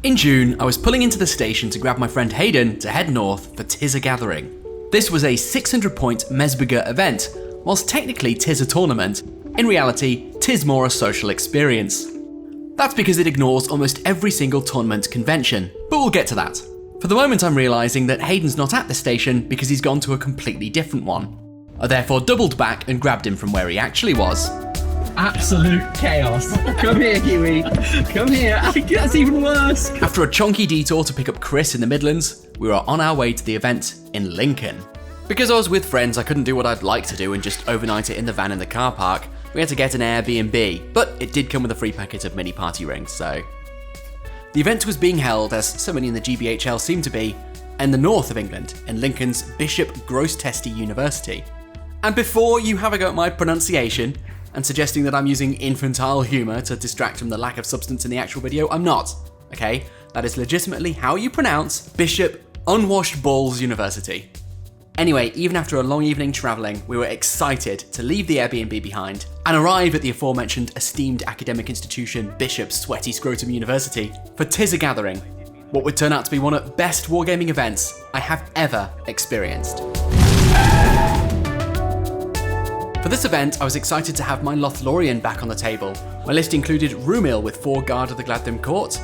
In June, I was pulling into the station to grab my friend Hayden to head north for Tis a Gathering. This was a 600-point MESBG event. Whilst technically tis a tournament, in reality, tis more a social experience. That's because it ignores almost every single tournament convention, but we'll get to that. For the moment, I'm realising that Hayden's not at the station because he's gone to a completely different one. I therefore doubled back and grabbed him from where he actually was. Absolute chaos. Come here, Huey. Come here. That's even worse. After a chonky detour to pick up Chris in the Midlands, we were on our way to the event in Lincoln. Because I was with friends, I couldn't do what I'd like to do and just overnight it in the van in the car park. We had to get an Airbnb, but it did come with a free packet of mini party rings, so... The event was being held, as so many in the GBHL seem to be, in the north of England, in Lincoln's Bishop Grosseteste University. And before you have a go at my pronunciation, and suggesting that I'm using infantile humour to distract from the lack of substance in the actual video, I'm not, okay? That is legitimately how you pronounce Bishop Unwashed Balls University. Anyway, even after a long evening travelling, we were excited to leave the Airbnb behind and arrive at the aforementioned esteemed academic institution Bishop Sweaty Scrotum University for Tis a Gathering, what would turn out to be one of the best wargaming events I have ever experienced. For this event, I was excited to have my Lothlorien back on the table. My list included Rumil with 4 Guard of the Gladrim Court,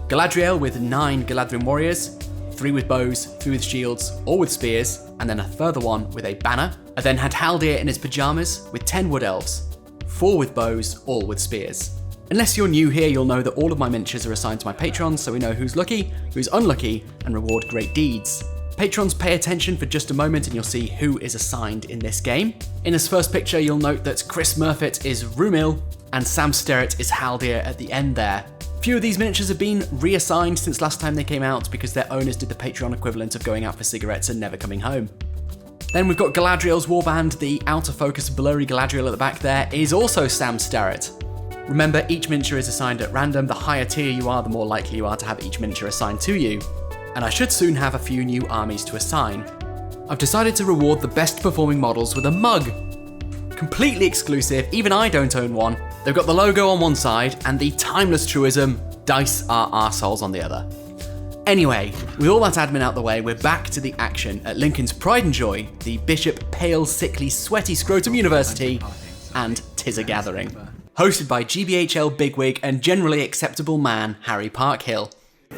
Galadriel with 9 Galadrim Warriors, 3 with bows, 3 with shields, all with spears, and then a further one with a banner. I then had Haldir in his pyjamas with 10 wood elves, 4 with bows, all with spears. Unless you're new here, you'll know that all of my miniatures are assigned to my patrons, so we know who's lucky, who's unlucky, and reward great deeds. Patrons, pay attention for just a moment and you'll see who is assigned in this game. In this first picture, you'll note that Chris Murfitt is Rumil, and Sam Sterrett is Haldir at the end there. Few of these miniatures have been reassigned since last time they came out because their owners did the Patreon equivalent of going out for cigarettes and never coming home. Then we've got Galadriel's warband. The outer focus blurry Galadriel at the back there is also Sam Sterrett. Remember, each miniature is assigned at random. The higher tier you are, the more likely you are to have each miniature assigned to you. And I should soon have a few new armies to assign. I've decided to reward the best performing models with a mug. Completely exclusive, even I don't own one. They've got the logo on one side and the timeless truism, dice are arseholes on the other. Anyway, with all that admin out the way, we're back to the action at Lincoln's pride and joy, the Bishop Pale Sickly Sweaty Scrotum University, and Tis a Gathering. Hosted by GBHL bigwig and generally acceptable man, Harry Parkhill.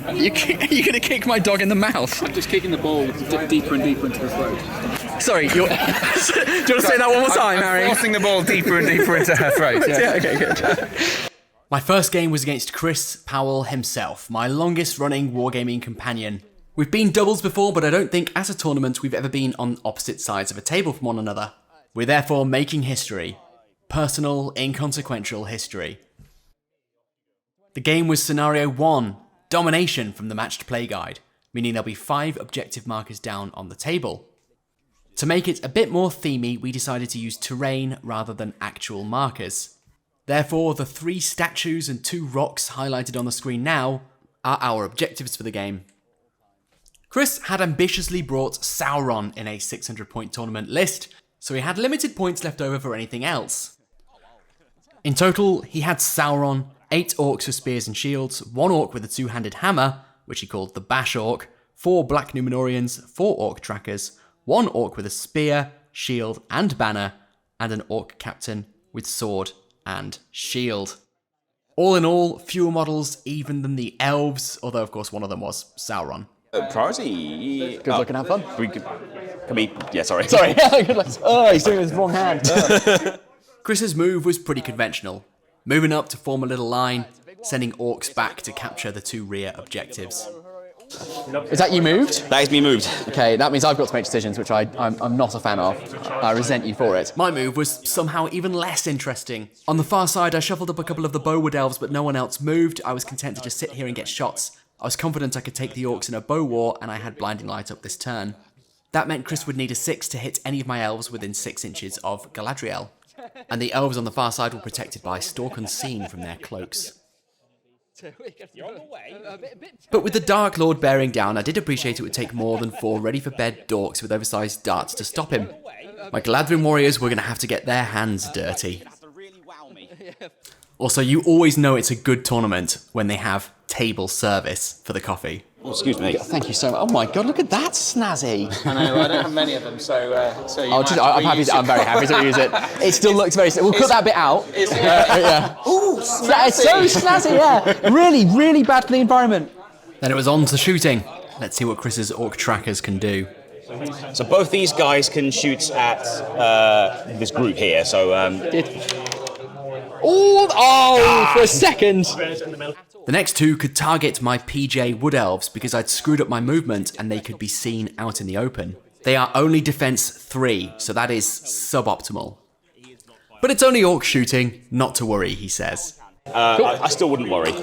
Are you gonna kick my dog in the mouth? I'm just kicking the ball deeper and deeper into the throat. Sorry, do you want to say that one more time, Harry? Forcing the ball deeper and deeper into her throat. Yeah, okay, good. My first game was against Chris Powell himself, my longest running wargaming companion. We've been doubles before, but I don't think at a tournament we've ever been on opposite sides of a table from one another. We're therefore making history. Personal, inconsequential history. The game was Scenario 1, Domination from the Matched Play Guide, meaning there'll be 5 objective markers down on the table. To make it a bit more themey, we decided to use terrain rather than actual markers. Therefore, the 3 statues and 2 rocks highlighted on the screen now are our objectives for the game. Chris had ambitiously brought Sauron in a 600-point tournament list, so he had limited points left over for anything else. In total, he had Sauron, 8 orcs with spears and shields, 1 orc with a 2-handed hammer, which he called the Bash Orc, 4 Black Numenorians, 4 orc trackers, 1 orc with a spear, shield and banner, and an orc captain with sword and shield. All in all, fewer models even than the elves, although of course one of them was Sauron. Priority. Good luck and have fun. Sorry. Sorry, good luck. Oh, he's doing it with his wrong hand. Chris's move was pretty conventional. Moving up to form a little line, sending orcs back to capture the 2 rear objectives. Is that you moved? That is me moved. Okay, that means I've got to make decisions, which I'm not a fan of. I resent you for it. My move was somehow even less interesting. On the far side, I shuffled up a couple of the bowwood elves, but no one else moved. I was content to just sit here and get shots. I was confident I could take the orcs in a bow war, and I had blinding light up this turn. That meant Chris would need a 6 to hit any of my elves within 6 inches of Galadriel. And the elves on the far side were protected by Stalk Unseen from their cloaks. But with the Dark Lord bearing down, I did appreciate it would take more than 4 ready-for-bed dorks with oversized darts to stop him. My Galadrim warriors were going to have to get their hands dirty. Also, you always know it's a good tournament when they have table service for the coffee. Oh, excuse me. Thank you so much. Oh my god, look at that, snazzy. I know, I don't have many of them, so you I'm very happy to use it. It still looks very... We'll cut that bit out. Yeah. Ooh, Yeah, it's so snazzy, yeah. Really, really bad for the environment. Then it was on to shooting. Let's see what Chris's orc trackers can do. So both these guys can shoot at this group here. So For a second. The next two could target my PJ Wood Elves because I'd screwed up my movement and they could be seen out in the open. They are only defense 3, so that is suboptimal. But it's only orc shooting, not to worry, he says. I still wouldn't worry.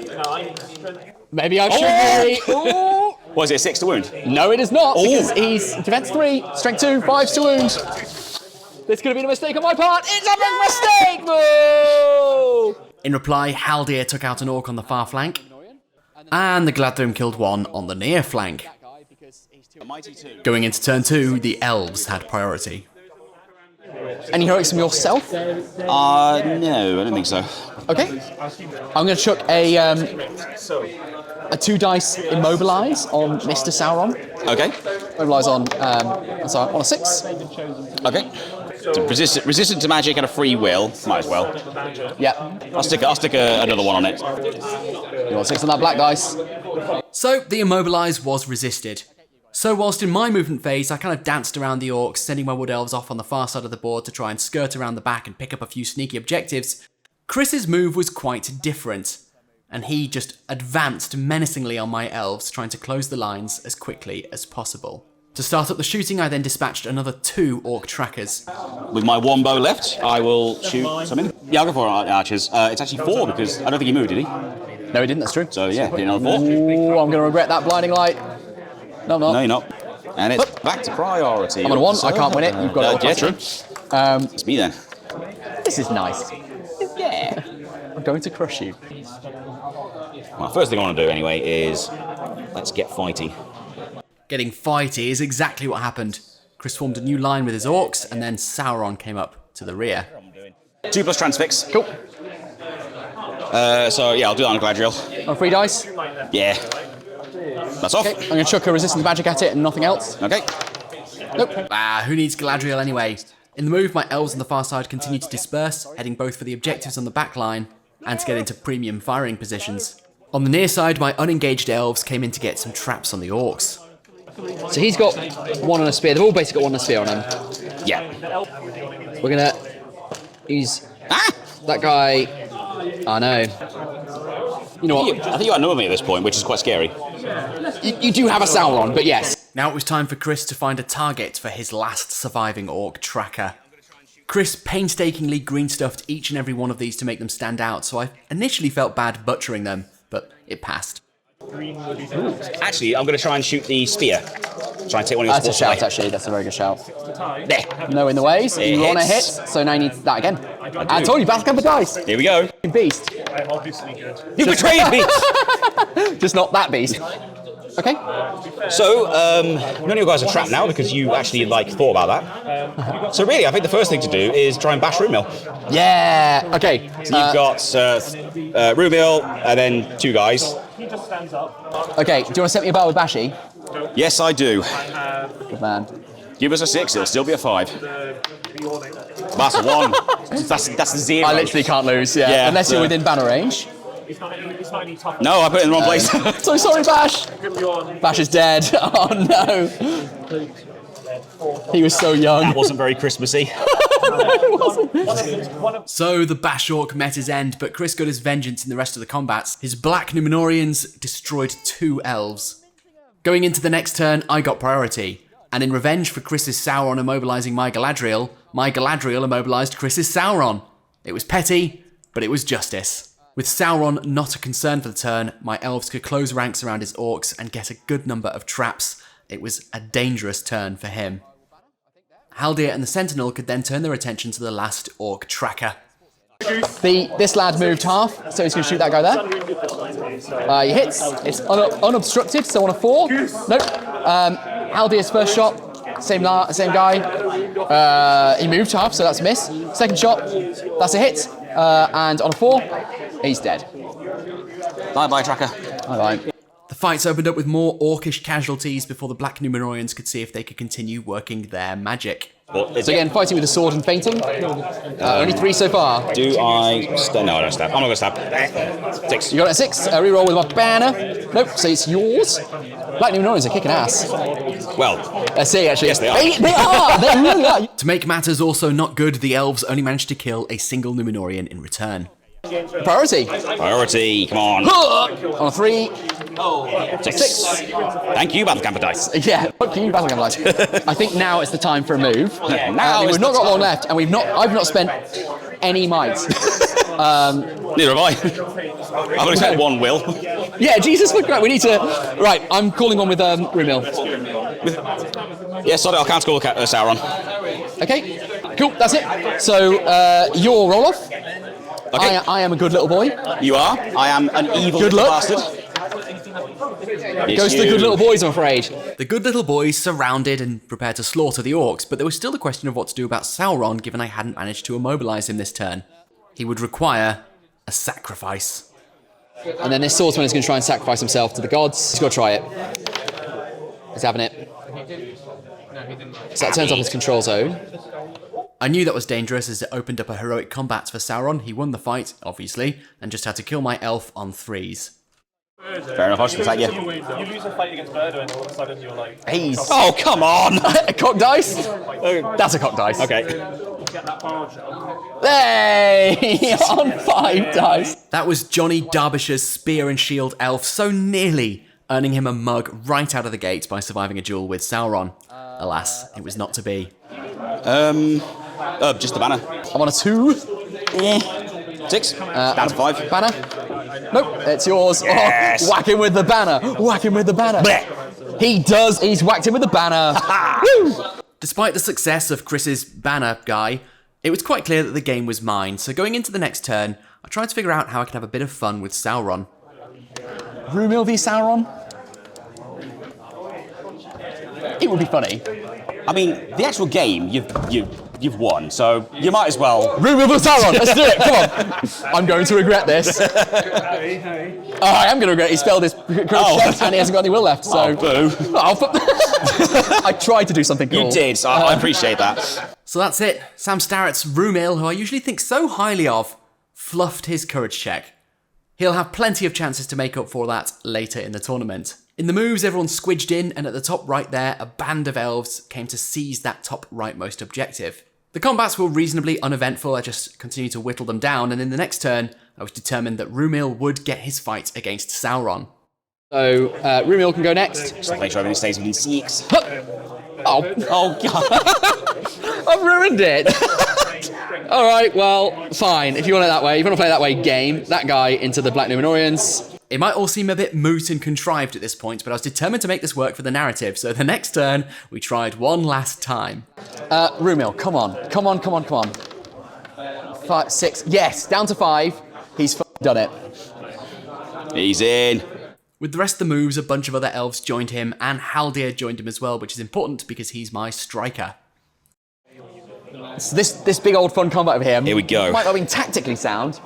Maybe I should worry. Was it a 6 to wound? No, it is not, because he's defense 3, strength 2, 5 to wound. This could have been a mistake on my part. It's a big mistake! Boo! In reply, Haldir took out an orc on the far flank, and the Gladrim killed one on the near flank. Going into turn 2, the elves had priority. Any heroics from yourself? No, I don't think so. Okay. I'm going to chuck a 2 dice immobilize on Mr. Sauron. Okay. Immobilize on a 6. Okay. So resistant to magic and a free will. Might as well. Yeah. I'll stick another one on it. You want 6 on that black dice? So the immobilize was resisted. So whilst in my movement phase, I kind of danced around the orcs, sending my wood elves off on the far side of the board to try and skirt around the back and pick up a few sneaky objectives, Chris's move was quite different, and he just advanced menacingly on my elves, trying to close the lines as quickly as possible. To start up the shooting, I then dispatched another 2 orc trackers. With my 1 bow left, I will shoot something. Yeah, I'll go for archers. It's actually 4 because I don't think he moved, did he? No, he didn't, that's true. So yeah, did another 4. Ooh, I'm going to regret that blinding light. No, I'm not. No, you're not. And it's back to priority. I'm on a 1, I can't win it. You've got it. Yeah, true. It's me then. This is nice. Yeah. I'm going to crush you. Well, first thing I want to do anyway is let's get fighty. Getting fighty is exactly what happened. Chris formed a new line with his orcs, and then Sauron came up to the rear. 2 plus transfix. Cool. So yeah, I'll do that on Galadriel. On 3 dice. Yeah. That's off. Okay, I'm going to chuck a resistance magic at it and nothing else. Okay. Nope. Who needs Galadriel anyway? In the move, my elves on the far side continue to disperse, heading both for the objectives on the back line and to get into premium firing positions. On the near side, my unengaged elves came in to get some traps on the orcs. So he's got 1 on a spear. They've all basically got 1 on a spear on him. Yeah. We're going to use that guy. I know. You know what? I think you outnumber me at this point, which is quite scary. You do have a Sauron, but yes. Now it was time for Chris to find a target for his last surviving orc tracker. Chris painstakingly green-stuffed each and every one of these to make them stand out, so I initially felt bad butchering them, but it passed. Actually, I'm going to try and shoot the spear. Try and take one of your That's a shout, actually. That's a very good shout. There. No in the ways. You want a hit, so now you need that again. I told you, back up the dice. Here we go. Beast. I'm obviously good. You betrayed me! Just not that beast. Okay. So, none of you guys are trapped now because you actually, thought about that. So really, I think the first thing to do is try and bash Rumil. Yeah. Okay. So you've got Rumil and then 2 guys. He just stands up. Okay, do you want to set me a battle with Bashi? Yes, I do. Good man. Give us a 6, it'll still be a 5. That's a 1. That's a 0. I literally can't lose, yeah. Unless you're within banner range. He's not any tougher. No, I put it in the wrong place. So sorry, Bash. Bash is dead. Oh no. He was so young. That wasn't very Christmassy. So the Bash Orc met his end, but Chris got his vengeance in the rest of the combats. His black Numenorians destroyed 2 elves. Going into the next turn, I got priority. And in revenge for Chris's Sauron immobilising my Galadriel immobilised Chris's Sauron. It was petty, but it was justice. With Sauron not a concern for the turn, my elves could close ranks around his orcs and get a good number of traps. It was a dangerous turn for him. Haldir and the Sentinel could then turn their attention to the last orc tracker. This lad moved half, so he's going to shoot that guy there. He hits. It's unobstructed, so on a 4. Nope. Haldir's first shot, same guy. He moved half, so that's a miss. Second shot, that's a hit. And on a 4, he's dead. Bye-bye, tracker. Bye-bye. The fights opened up with more orcish casualties before the Black Numenoreans could see if they could continue working their magic. Well, So again, fighting with a sword and fainting. Only 3 so far. do I stab? No, I don't stab. I'm not going to stab. 6. You got it at 6. Reroll with my banner. Nope, so it's yours. Black Numenoreans are kicking ass. Well, Let's see, actually. Yes, they are. They are! They really are! To make matters also not good, the elves only managed to kill a single Numenorian in return. Priority. priority, come on. On a 3. 6. Thank you, Battle Camper Dice. Yeah, fuck you, Battle Light. I think now it's the time for a move. Now we've is not the got long time. left, and I've not spent any might. Neither have I. I've only spent 1 will. Yeah, Jesus, look, right, we need to... Right, I'm calling on with Rumil. Yeah, sorry, I can't score Sauron. Okay, cool, that's it. So, your roll-off. Okay. I am a good little boy. You are. I am an evil Good little luck. bastard. Goes to the good little boys, I'm afraid. The good little boys surrounded and prepared to slaughter the orcs, but there was still the question of what to do about Sauron given I hadn't managed to immobilize him this turn. He would require a sacrifice. And then this swordsman is going to try and sacrifice himself to the gods. He's got to try it. He's having it. So that turns off his control zone. I knew that was dangerous as it opened up a heroic combat for Sauron. He won the fight, obviously, and just had to kill my elf on 3s. Fair enough, I should attack you. You lose a fight against Murder and all of a sudden you're like... He's... Oh, come on! A cock dice? That's a cock dice. Okay. Get that barge out. Hey! On 5 dice. That was Johnny Derbyshire's spear and shield elf, so nearly earning him a mug right out of the gate by surviving a duel with Sauron. Alas, it was not to be. Just the banner. I'm on a 2. 6. Down to 5. Banner? Nope, it's yours. Yes. Oh, whack him with the banner. Whack him with the banner. Blech. He does. He's whacked him with the banner. Woo! Despite the success of Chris's banner guy, it was quite clear that the game was mine, so going into the next turn, I tried to figure out how I could have a bit of fun with Sauron. Rumil v Sauron? It would be funny. I mean, the actual game, you've won, so you might as well. Rumil v Sauron, let's do it, come on. I'm going to regret this. Oh, I am going to regret it. He spelled his check and he hasn't got any will left, so... Oh, boo. Oh, I tried to do something cool. You did, so I appreciate that. So that's it. Sam Starrett's Rumil, who I usually think so highly of, fluffed his courage check. He'll have plenty of chances to make up for that later in the tournament. In the moves, everyone squidged in, and at the top right there, a band of elves came to seize that top rightmost objective. The combats were reasonably uneventful, I just continued to whittle them down, and in the next turn, I was determined that Rumil would get his fight against Sauron. So, Rumil can go next. Just make sure everything stays within 6. Oh, God. I've ruined it. All right, well, fine. If you want it that way, if you want to play it that way, game. That guy into the Black Numenoreans. It might all seem a bit moot and contrived at this point, but I was determined to make this work for the narrative, so the next turn, we tried one last time. Rumil, come on. Come on, come on, come on. 5, 6. Yes, down to 5. He's done it. He's in. With the rest of the moves, a bunch of other elves joined him, and Haldir joined him as well, which is important because he's my striker. So this big old fun combat over here. Here we go. Might not have been tactically sound.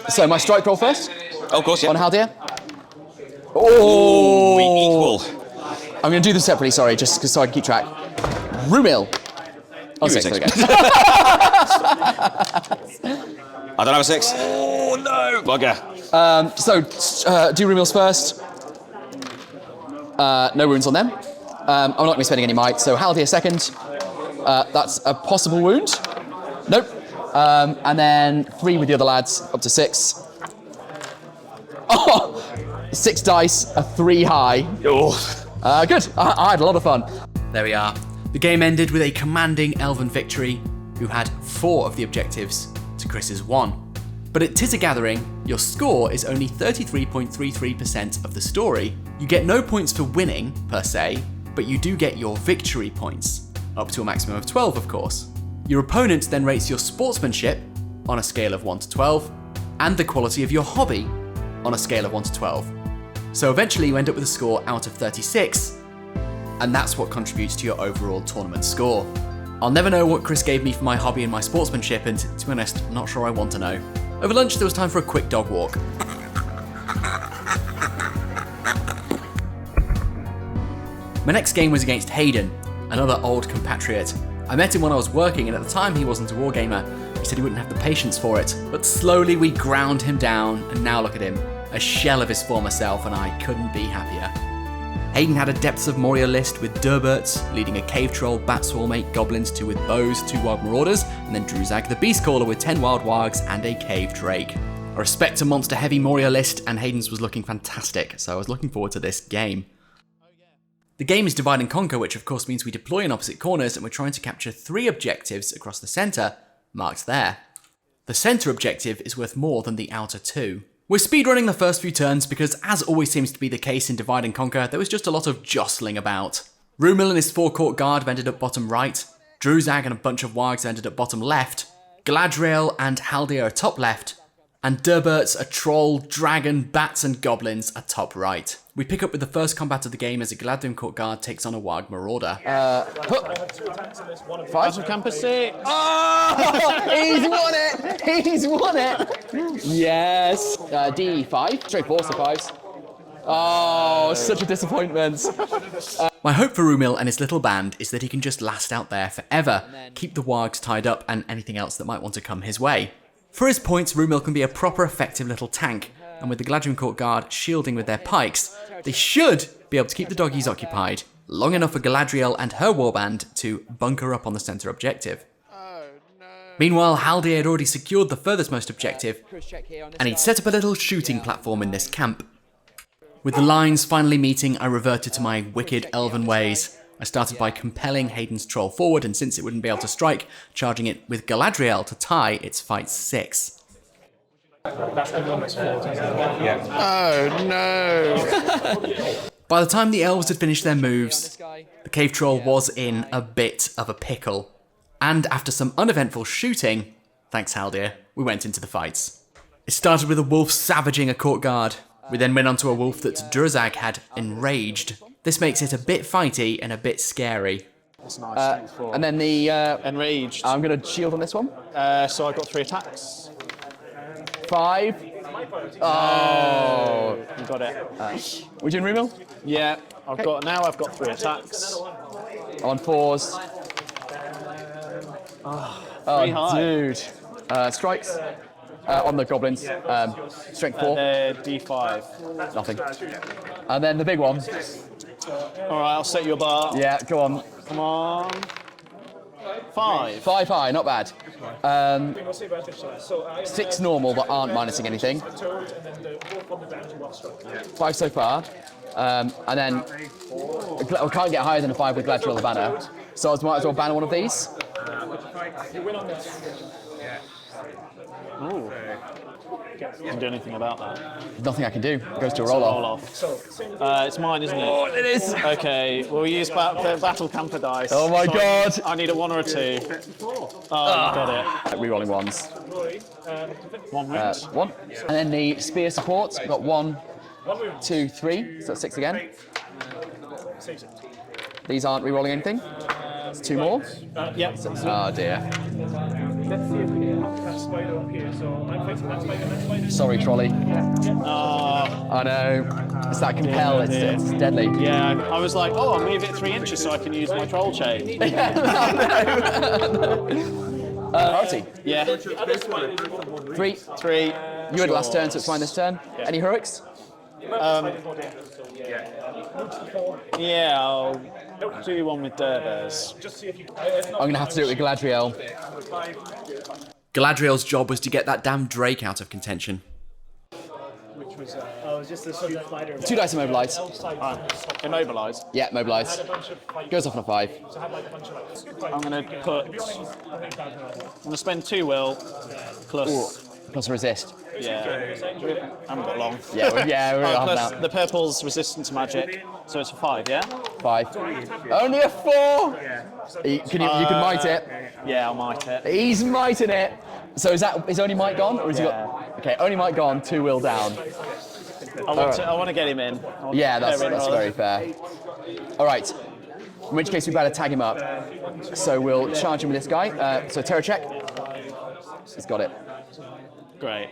So my strike roll first Oh, of course, yeah. on Haldir. Oh, we equal. I'm going to do them separately, sorry, just so I can keep track. Rumil. Oh, You 6, were there we 6. go. I don't have a 6. Oh, no. Bugger. Do Rumil's first. No wounds on them. I'm not going to be spending any might, so Haldir second. That's a possible wound. Nope. And then 3 with the other lads, up to 6. Oh! 6 dice, a 3 high. Oh. Good. I had a lot of fun. There we are. The game ended with a commanding elven victory, who had 4 of the objectives to Chris's 1. But at Tis a Gathering, your score is only 33.33% of the story. You get no points for winning, per se, but you do get your victory points, up to a maximum of 12, of course. Your opponent then rates your sportsmanship on a scale of 1 to 12, and the quality of your hobby on a scale of 1 to 12. So eventually you end up with a score out of 36, and that's what contributes to your overall tournament score. I'll never know what Chris gave me for my hobby and my sportsmanship, and to be honest, I'm not sure I want to know. Over lunch, there was time for a quick dog walk. My next game was against Hayden, another old compatriot. I met him when I was working, and at the time he wasn't a wargamer. He said he wouldn't have the patience for it, but slowly we ground him down, and now look at him, a shell of his former self, and I couldn't be happier. Hayden had a Depths of Moria list with Durberts, leading a Cave Troll, Batswarm, 8 Goblins, 2 with Bows, 2 Wild Marauders, and then Druzag the Beastcaller with 10 Wild Wargs and a Cave Drake. A Respector monster heavy Moria list, and Hayden's was looking fantastic, so I was looking forward to this game. The game is divide and conquer, which of course means we deploy in opposite corners and we're trying to capture 3 objectives across the centre, marked there. The centre objective is worth more than the outer 2. We're speedrunning the first few turns because, as always seems to be the case in divide and conquer, there was just a lot of jostling about. Rumil and his 4-court guard have ended up bottom right, Druzag and a bunch of wargs have ended up bottom left, Galadriel and Haldir are top left, and Durberts, a troll, dragon, bats and goblins are top right. We pick up with the first combat of the game as a Galadriel court guard takes on a warg marauder. 5 of Campus 6. Oh! He's won it! He's won it! Yes! D5. Straight 4, so 5s. Oh, such a disappointment. My hope for Rumil and his little band is that he can just last out there forever, keep the wargs tied up and anything else that might want to come his way. For his points, Rumil can be a proper effective little tank, and with the Galadriel Court Guard shielding with their pikes, they should be able to keep the doggies occupied long enough for Galadriel and her warband to bunker up on the centre objective. Meanwhile, Haldir had already secured the furthest objective, and he'd set up a little shooting platform in this camp. With the lines finally meeting, I reverted to my wicked elven ways. I started by compelling Hayden's troll forward, and since it wouldn't be able to strike, charging it with Galadriel to tie its fight 6. Oh no! By the time the elves had finished their moves, the cave troll was in a bit of a pickle. And after some uneventful shooting, thanks Haldir, we went into the fights. It started with a wolf savaging a court guard. We then went on to a wolf that Druzag had enraged. This makes it a bit fighty and a bit scary. That's nice. And then the... Enraged. I'm going to shield on this one. So I got 3 attacks. 5. Oh. You got it. We doing Rumil? Yeah, I've got 3 attacks. On 4s. Pretty high. Dude. Strikes. On the goblins. Strength 4. D5. Nothing. And then the big one. All right, I'll set you a bar. Yeah, go on. Come on. 5. 5 high, not bad. 6 normal that aren't minusing anything. 5 so far. And then I can't get higher than a 5 with Galadriel the banner. So I might as well ban one of these. Ooh. Can't do anything about that. Nothing I can do. It goes to a roll off. It's mine, isn't it? Oh, it is. Okay, we'll use battle camper dice. Oh my god. I need a 1 or a 2. Oh, got it. Rerolling ones. 1 wins. 1. And then the spear support. We've got 1, 2, 3. So that's 6 again. These aren't rerolling anything. It's 2 more. Yep. Oh dear. Let's see if we can have that spider up here. So I'm facing that spider, that spider. Sorry, trolley. Oh, I know. It's that compel. dear. It's deadly. yeah. I was like, oh, I'll move it 3 inches so I can use my troll chain. Priority. Yeah. 3. 3. You had last turn, so it's fine this turn. Any heroics? Yeah, I'll do 1 with Durbers. I'm going to have to do it with Galadriel. Galadriel's job was to get that damn Drake out of contention. Which was, oh, just the spider. 2 dice immobilise. Immobilise. Yeah, mobilise. Goes off on a 5. I'm going to spend 2 will plus. Plus resist. Yeah. I haven't got long. Yeah, we're half Plus now. the purple's resistant to magic, so it's a 5, yeah? 5. Only a 4! You can might it. Yeah, I'll might it. He's mighting it. So is only might gone, or has he got? Okay, only might gone. 2 will down. I want to get him in. Yeah, that's very fair. All right. In which case we better tag him up. So we'll charge him with this guy. So terror check. He's got it. Great.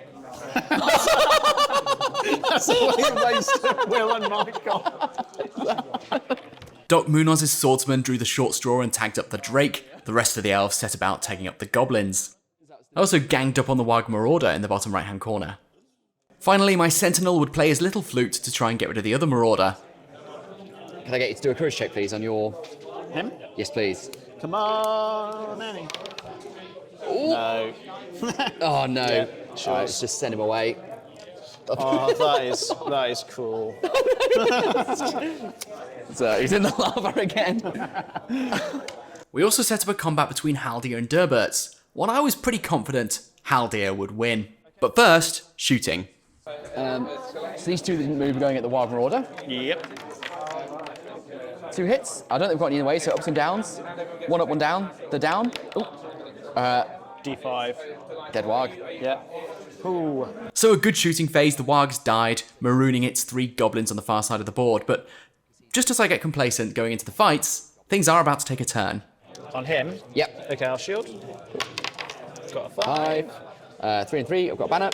That's a way of wasting Will and Michael. Doc Munoz's swordsman drew the short straw and tagged up the Drake. The rest of the elves set about tagging up the goblins. I also ganged up on the Warg Marauder in the bottom right hand corner. Finally, my sentinel would play his little flute to try and get rid of the other marauder. Can I get you to do a courage check, please, on your... Him? Yes, please. Come on, Annie. No. Oh, no. Yeah, All right, let's just send him away. Oh, that is cool. So he's in the lava again. We also set up a combat between Haldir and Durbert, one I was pretty confident Haldir would win. But first, shooting. So these two that didn't move are going at the Wild Marauder. Yep. 2 hits. I don't think we've got any in the way, so ups and downs. 1 up, 1 down. The down. Ooh. D5. Dead Warg. Yeah. Ooh. So a good shooting phase, the Wargs died, marooning its 3 goblins on the far side of the board, but just as I get complacent going into the fights, things are about to take a turn. On him? Yep. Okay, I'll shield. Got a 5. 3 and 3. I've got a banner.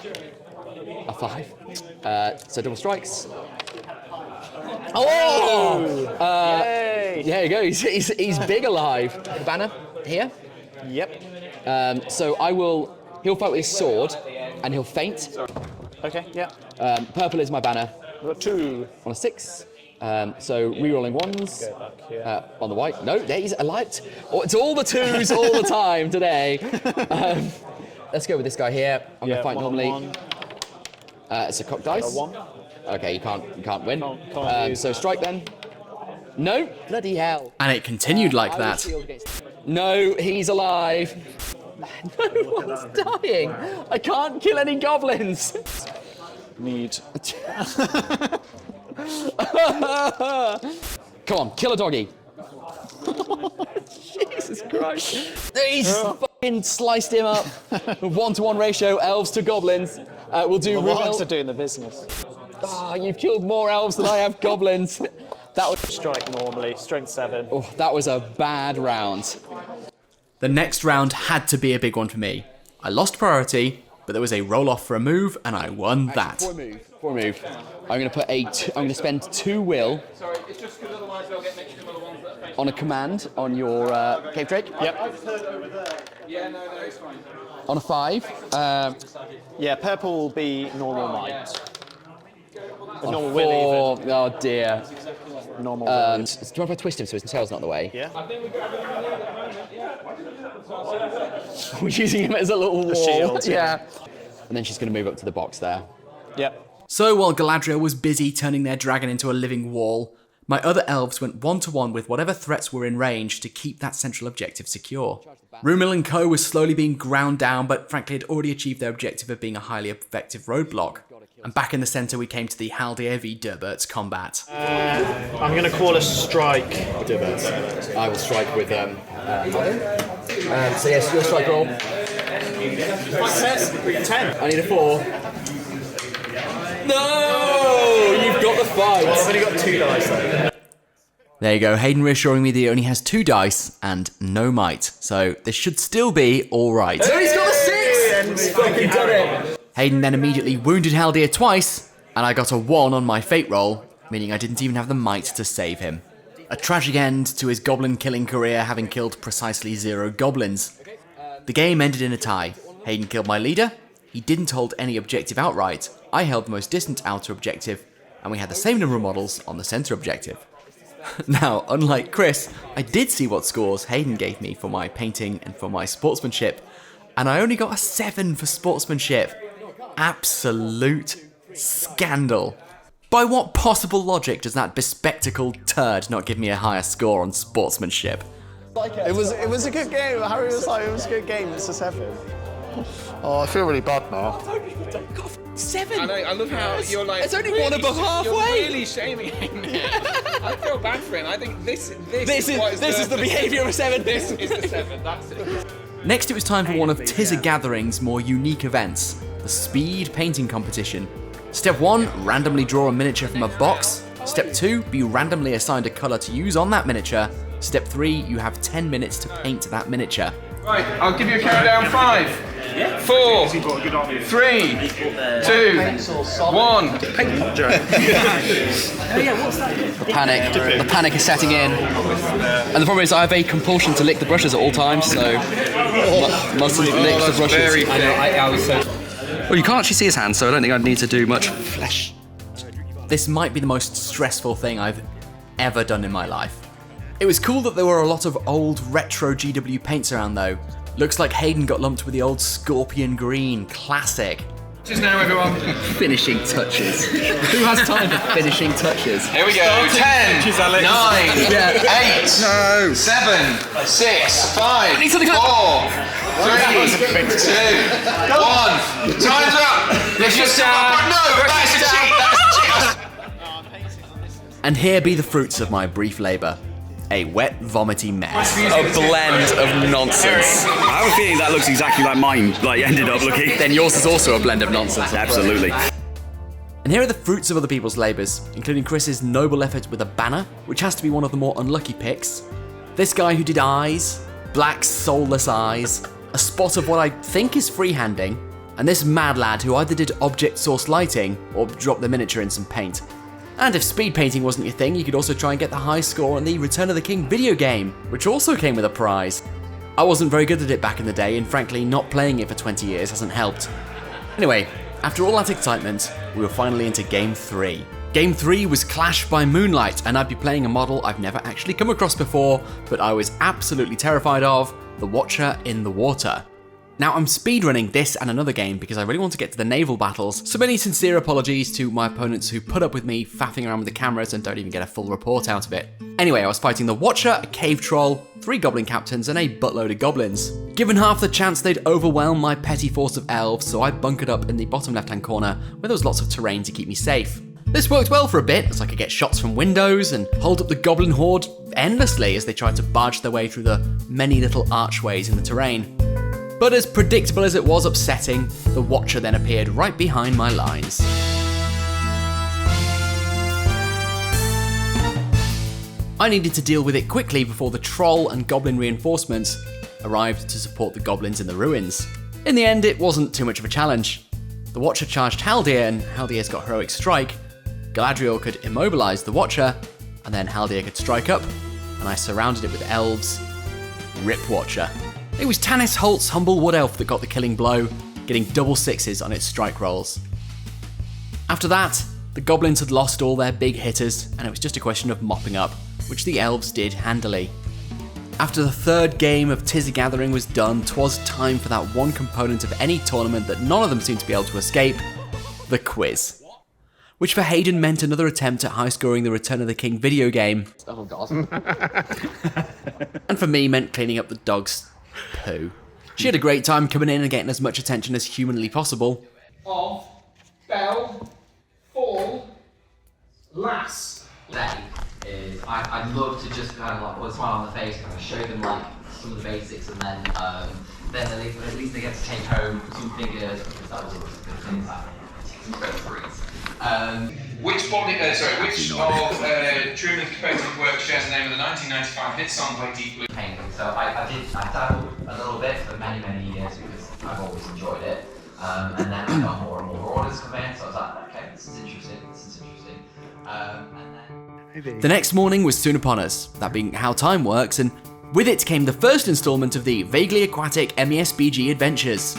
A 5. So double strikes. Oh! Yay! There you go. He's big alive. The banner here. Yep. So he'll fight with his sword, and he'll faint. Okay, yeah. Purple is my banner. We've got 2. On a 6. So re-rolling 1s. Go back here. On the white. No, there he's alight. Oh, it's all the 2s all the time today. Let's go with this guy here. I'm going to fight 1 normally. on 1. It's a cock dice. 1. Okay, you can't win. Can't use so strike then. No, bloody hell. And it continued like I will that. shield against- No, he's alive. No one's dying. I can't kill any goblins. Need. Come on, kill a doggy. Jesus Christ. He's fucking sliced him up. 1-to-1 ratio, elves to goblins. We'll do The Rumil. Wargs are doing the business. You've killed more elves than I have goblins. That was Strike normally. Strength 7. that was a bad round. The next round had to be a big one for me. I lost priority, but there was a roll-off for a move, and I won that. Before I move, I'm going to put I'm going to spend 2 will on a command on your Cave Drake. Yep. On a 5. Yeah, purple will be normal might. On Normal a will 4. Oh dear. even. Normal will. Do you mind if I twist him so his tail's not in the way? Yeah. We're using him as a little wall. shield, Yeah. And then she's going to move up to the box there. Yep. So while Galadriel was busy turning their dragon into a living wall, my other elves went 1-to-1 with whatever threats were in range to keep that central objective secure. Rumil and co was slowly being ground down, but frankly had already achieved their objective of being a highly effective roadblock. And back in the centre we came to the Haldir v Durbert's combat. I'm going to call a strike. Durbert. I will strike with so yes, your strike roll. 10. I need a 4. No! You've got the 5. I've only got 2 dice though. There you go, Hayden reassuring me that he only has 2 dice and no might, so this should still be alright. No, he's got a 6! He's fucking done it! Hayden then immediately wounded Haldir twice, and I got a 1 on my fate roll, meaning I didn't even have the might to save him. A tragic end to his goblin killing career, having killed precisely 0 goblins. The game ended in a tie. Hayden killed my leader, he didn't hold any objective outright, I held the most distant outer objective, and we had the same number of models on the centre objective. Now, unlike Chris, I did see what scores Hayden gave me for my painting and for my sportsmanship, and I only got a 7 for sportsmanship. Absolute scandal. By what possible logic does that bespectacled turd not give me a higher score on sportsmanship? It was a good game. Harry was like, it was a good game. It's a 7. Oh, I feel really bad now. 7! I love how you're like. It's only really, one above halfway. You're really shaming him. I feel bad for him. I think this is the behaviour of a 7. This is the 7. That's it. Next, it was time for one of Tizza Gathering's more unique events, the speed painting competition. Step 1, randomly draw a miniature from a box. Step 2, be randomly assigned a colour to use on that miniature. Step 3, you have 10 minutes to paint that miniature. Right, I'll give you a countdown. 5, 4, 3, 2, 1. The panic is setting in. And the problem is I have a compulsion to lick the brushes at all times, so mustn't lick the brushes. I was so... Well, you can't actually see his hand, so I don't think I'd need to do much flesh. This might be the most stressful thing I've ever done in my life. It was cool that there were a lot of old retro GW paints around though. Looks like Hayden got lumped with the old Scorpion Green, classic. Just now, everyone. Finishing touches. Who has time for finishing touches? Here we go. 10, 9, 8, 7, 6, 5, 4, 3, 2, 1. Time's up. Let's just no, that's a cheat. And here be the fruits of my brief labour. A wet, vomity mess. A blend of nonsense. I have a feeling that looks exactly like mine, ended up looking. Then yours is also a blend of nonsense. Absolutely. And here are the fruits of other people's labours, including Chris's noble effort with a banner, which has to be one of the more unlucky picks. This guy who did eyes, black soulless eyes, a spot of what I think is freehanding, and this mad lad who either did object source lighting or dropped the miniature in some paint. And if speed painting wasn't your thing, you could also try and get the high score on the Return of the King video game, which also came with a prize. I wasn't very good at it back in the day, and frankly, not playing it for 20 years hasn't helped. Anyway, after all that excitement, we were finally into Game 3. Game 3 was Clash by Moonlight, and I'd be playing a model I've never actually come across before, but I was absolutely terrified of, the Watcher in the Water. Now, I'm speedrunning this and another game because I really want to get to the naval battles, so many sincere apologies to my opponents who put up with me faffing around with the cameras and don't even get a full report out of it. Anyway, I was fighting the Watcher, a cave troll, 3 goblin captains, and a buttload of goblins. Given half the chance they'd overwhelm my petty force of elves, so I bunkered up in the bottom left-hand corner where there was lots of terrain to keep me safe. This worked well for a bit, as I could get shots from windows and hold up the goblin horde endlessly as they tried to barge their way through the many little archways in the terrain. But as predictable as it was upsetting, the Watcher then appeared right behind my lines. I needed to deal with it quickly before the troll and goblin reinforcements arrived to support the goblins in the ruins. In the end, it wasn't too much of a challenge. The Watcher charged Haldir, and Haldir's got heroic strike. Galadriel could immobilize the Watcher, and then Haldir could strike up, and I surrounded it with elves. Rip Watcher. It was Tanis Holt's humble wood elf that got the killing blow, getting double sixes on its strike rolls. After that, the goblins had lost all their big hitters, and it was just a question of mopping up, which the elves did handily. After the third game of Tis a Gathering was done, 'twas time for that one component of any tournament that none of them seemed to be able to escape, the quiz. Which for Hayden meant another attempt at high-scoring the Return of the King video game. Oh god. And for me meant cleaning up the dog's poo. She had a great time coming in and getting as much attention as humanly possible. Of Bell Fall Lass. Day is I'd love to just kind of like put a smile on the face, kind of show them like some of the basics, and then at least they get to take home some figures, because that was a good thing. Some great freeze. Which of Truman's competitive work shares the name of the 1995 hit song by Deep Blue? Painting. So I dabbled a little bit for many years because I've always enjoyed it. And then I got more and more orders come in, so I was like, okay, this is interesting. The next morning was soon upon us, that being how time works, and with it came the first instalment of the vaguely aquatic MESBG adventures.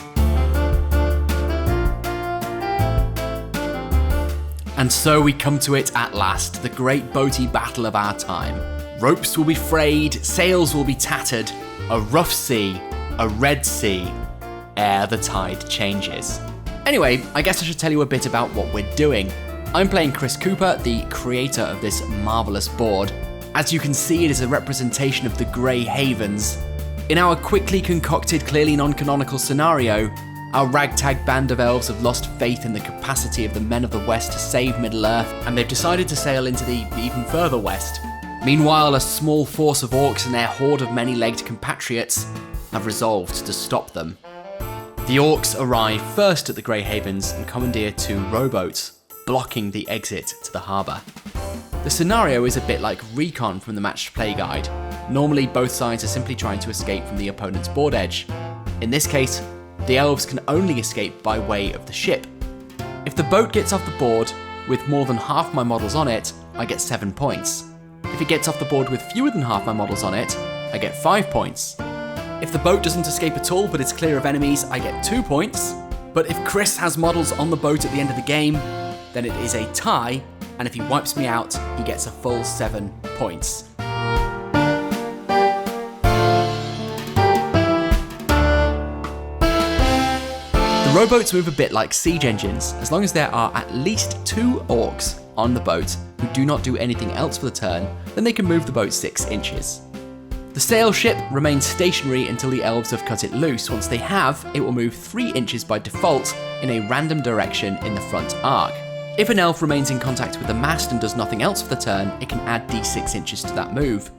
And so we come to it at last, the great boaty battle of our time. Ropes will be frayed, sails will be tattered, a rough sea, a red sea, ere the tide changes. Anyway, I guess I should tell you a bit about what we're doing. I'm playing Chris Cooper, the creator of this marvellous board. As you can see, it is a representation of the Grey Havens. In our quickly concocted, clearly non-canonical scenario, our ragtag band of elves have lost faith in the capacity of the men of the West to save Middle-earth, and they've decided to sail into the even further west. Meanwhile, a small force of orcs and their horde of many-legged compatriots have resolved to stop them. The orcs arrive first at the Grey Havens and commandeer 2 rowboats, blocking the exit to the harbour. The scenario is a bit like Recon from the Matched Play Guide. Normally, both sides are simply trying to escape from the opponent's board edge. In this case, The elves can only escape by way of the ship. If the boat gets off the board with more than half my models on it, I get 7 points. If it gets off the board with fewer than half my models on it, I get 5 points. If the boat doesn't escape at all but is clear of enemies, I get 2 points. But if Chris has models on the boat at the end of the game, then it is a tie, and if he wipes me out, he gets a full 7 points. The rowboats move a bit like siege engines. As long as there are at least 2 orcs on the boat who do not do anything else for the turn, then they can move the boat 6 inches. The sail ship remains stationary until the elves have cut it loose. Once they have, it will move 3 inches by default in a random direction in the front arc. If an elf remains in contact with the mast and does nothing else for the turn, it can add d6 inches to that move.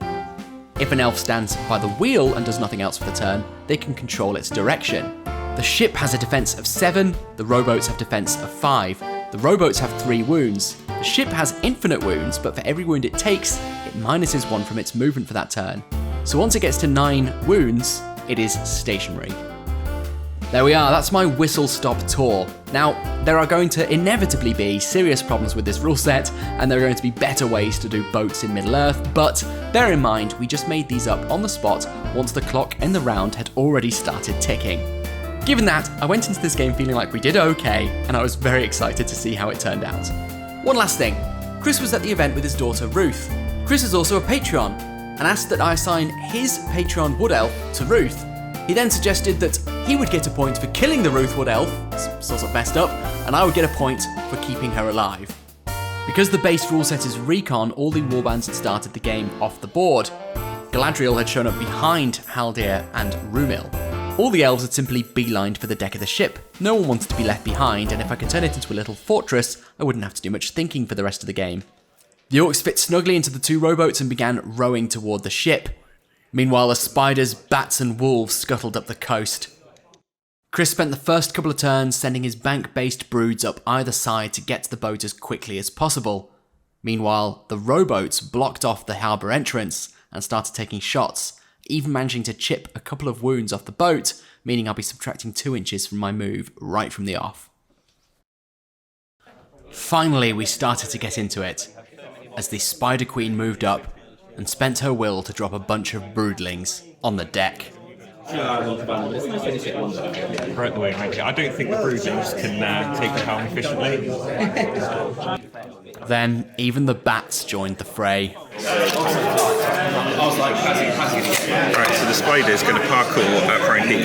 If an elf stands by the wheel and does nothing else for the turn, they can control its direction. The ship has a defense of 7, the rowboats have defense of 5. The rowboats have 3 wounds. The ship has infinite wounds, but for every wound it takes, it minuses 1 from its movement for that turn. So once it gets to 9 wounds, it is stationary. There we are, that's my whistle-stop tour. Now, there are going to inevitably be serious problems with this rule set, and there are going to be better ways to do boats in Middle-earth, but bear in mind, we just made these up on the spot once the clock in the round had already started ticking. Given that, I went into this game feeling like we did okay, and I was very excited to see how it turned out. One last thing, Chris was at the event with his daughter Ruth. Chris is also a Patreon, and asked that I assign his Patreon Wood Elf to Ruth. He then suggested that he would get a point for killing the Ruth Wood Elf, sort of messed up, and I would get a point for keeping her alive. Because the base rule set is recon, all the warbands had started the game off the board. Galadriel had shown up behind Haldir and Rumil. All the elves had simply beelined for the deck of the ship. No one wanted to be left behind, and if I could turn it into a little fortress, I wouldn't have to do much thinking for the rest of the game. The orcs fit snugly into the 2 rowboats and began rowing toward the ship. Meanwhile, the spiders, bats and wolves scuttled up the coast. Chris spent the first couple of turns sending his bank-based broods up either side to get to the boat as quickly as possible. Meanwhile, the rowboats blocked off the harbour entrance and started taking shots, even managing to chip a couple of wounds off the boat, meaning I'll be subtracting 2 inches from my move right from the off. Finally, we started to get into it, as the Spider Queen moved up and spent her will to drop a bunch of broodlings on the deck. Right the way, Ranky. I don't think the broodlings can take the helm efficiently. Then even the bats joined the fray. Right, so the spider's going to parkour at Frankie.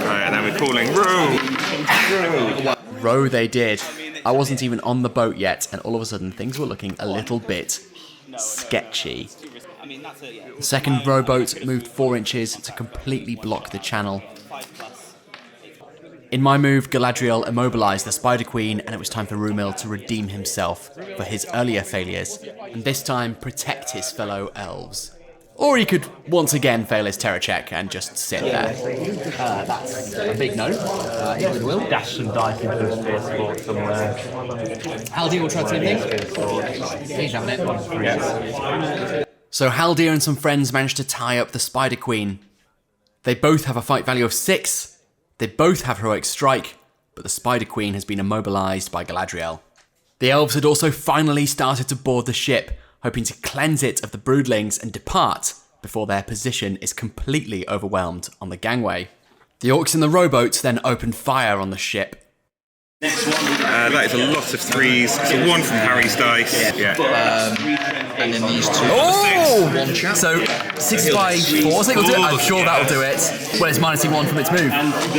Right, and then we're calling row! Row they did. I wasn't even on the boat yet, and all of a sudden things were looking a little bit sketchy. The second rowboat moved 4 inches to completely block the channel. In my move, Galadriel immobilized the Spider Queen, and it was time for Rumil to redeem himself for his earlier failures, and this time protect his fellow elves. Or he could once again fail his terror check and just sit there. That's a big no. It will. Dash some dice into the spear sport somewhere. Haldir will try the same thing. He's having it. Yeah. So Haldir and some friends managed to tie up the Spider Queen. They both have a fight value of 6. They both have heroic strike, but the Spider Queen has been immobilized by Galadriel. The elves had also finally started to board the ship, hoping to cleanse it of the broodlings and depart before their position is completely overwhelmed on the gangway. The orcs in the rowboats then opened fire on the ship. That is a lot of 3s. So 1 from Harry's dice. Yeah. And then these 2. Oh! One chap. So 6 by 4, I think will do it. I'm sure that'll do it. Well, it's minusing 1 from its move.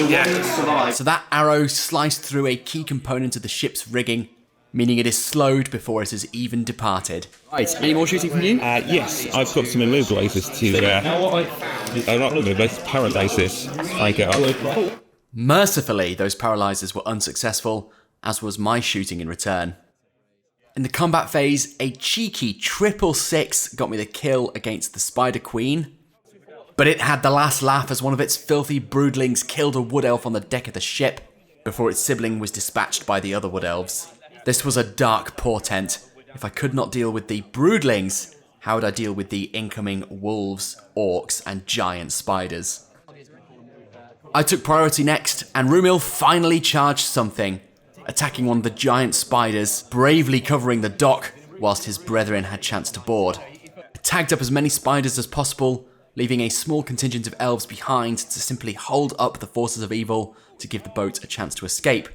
Yeah. So that arrow sliced through a key component of the ship's rigging, meaning it is slowed before it has even departed. Right, any more shooting from you? Yes, I've got some immobilizers to... not immobilizers, paralyzers. I get up. Mercifully, those paralyzers were unsuccessful, as was my shooting in return. In the combat phase, a cheeky 666 got me the kill against the Spider Queen, but it had the last laugh as one of its filthy broodlings killed a wood elf on the deck of the ship, before its sibling was dispatched by the other wood elves. This was a dark portent. If I could not deal with the broodlings, how would I deal with the incoming wolves, orcs, and giant spiders? I took priority next, and Rumil finally charged something, attacking one of the giant spiders, bravely covering the dock whilst his brethren had chance to board. I tagged up as many spiders as possible, leaving a small contingent of elves behind to simply hold up the forces of evil to give the boat a chance to escape.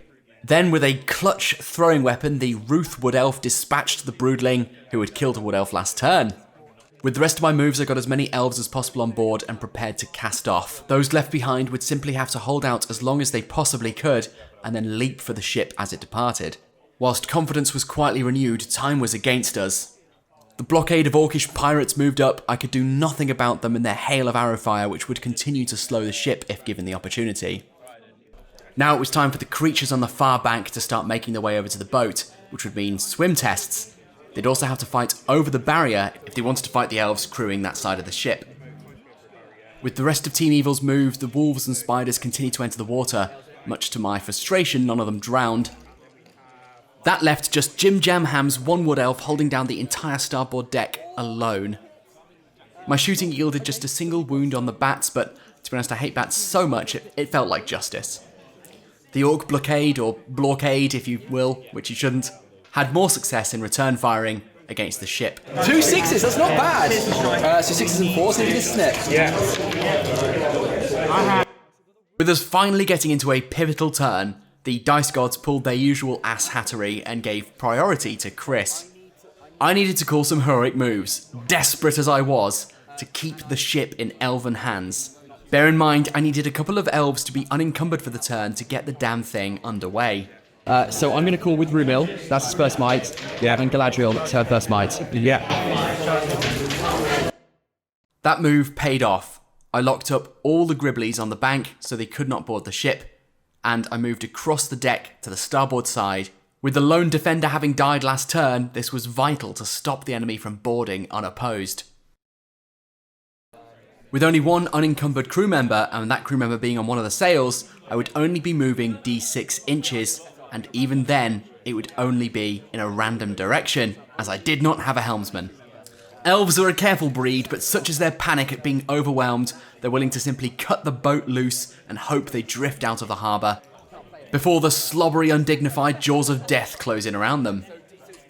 Then, with a clutch throwing weapon, the Ruth Wood Elf dispatched the Broodling, who had killed a Wood Elf last turn. With the rest of my moves, I got as many elves as possible on board and prepared to cast off. Those left behind would simply have to hold out as long as they possibly could, and then leap for the ship as it departed. Whilst confidence was quietly renewed, time was against us. The blockade of Orcish pirates moved up. I could do nothing about them and their hail of arrow fire, which would continue to slow the ship if given the opportunity. Now it was time for the creatures on the far bank to start making their way over to the boat, which would mean swim tests. They'd also have to fight over the barrier if they wanted to fight the elves crewing that side of the ship. With the rest of Team Evil's moves, the wolves and spiders continued to enter the water. Much to my frustration, none of them drowned. That left just Jim Jam Ham's one Wood Elf holding down the entire starboard deck alone. My shooting yielded just a single wound on the bats, but to be honest, I hate bats so much it felt like justice. The Orc blockade, or blockade if you will, which you shouldn't, had more success in return firing against the ship. 2 6s, that's not bad. So 6s and 4s, isn't it? Yeah. With us finally getting into a pivotal turn, the dice gods pulled their usual ass-hattery and gave priority to Chris. I needed to call some heroic moves, desperate as I was, to keep the ship in elven hands. Bear in mind, I needed a couple of elves to be unencumbered for the turn to get the damn thing underway. So I'm going to call with Rumil, that's his first might, and Galadriel, that's her first might. Yeah. That move paid off. I locked up all the Gribblies on the bank so they could not board the ship, and I moved across the deck to the starboard side. With the lone defender having died last turn, this was vital to stop the enemy from boarding unopposed. With only one unencumbered crew member, and that crew member being on one of the sails, I would only be moving d6 inches, and even then, it would only be in a random direction, as I did not have a helmsman. Elves are a careful breed, but such is their panic at being overwhelmed, they're willing to simply cut the boat loose and hope they drift out of the harbour, before the slobbery, undignified jaws of death close in around them.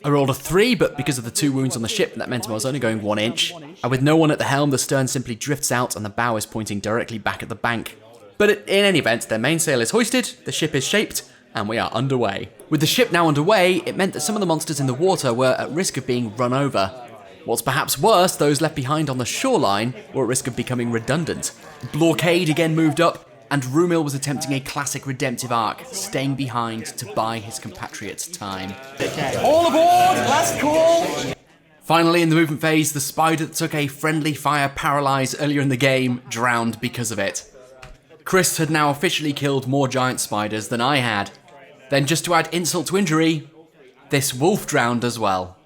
I rolled a 3, but because of the 2 wounds on the ship, that meant I was only going 1 inch. And with no one at the helm, the stern simply drifts out and the bow is pointing directly back at the bank. But in any event, their mainsail is hoisted, the ship is shaped, and we are underway. With the ship now underway, it meant that some of the monsters in the water were at risk of being run over. What's perhaps worse, those left behind on the shoreline were at risk of becoming redundant. Blockade again moved up, and Rumil was attempting a classic redemptive arc, staying behind to buy his compatriots time. All aboard! Last call! Finally, in the movement phase, the spider that took a friendly fire paralyze earlier in the game drowned because of it. Chris had now officially killed more giant spiders than I had. Then, just to add insult to injury, this wolf drowned as well.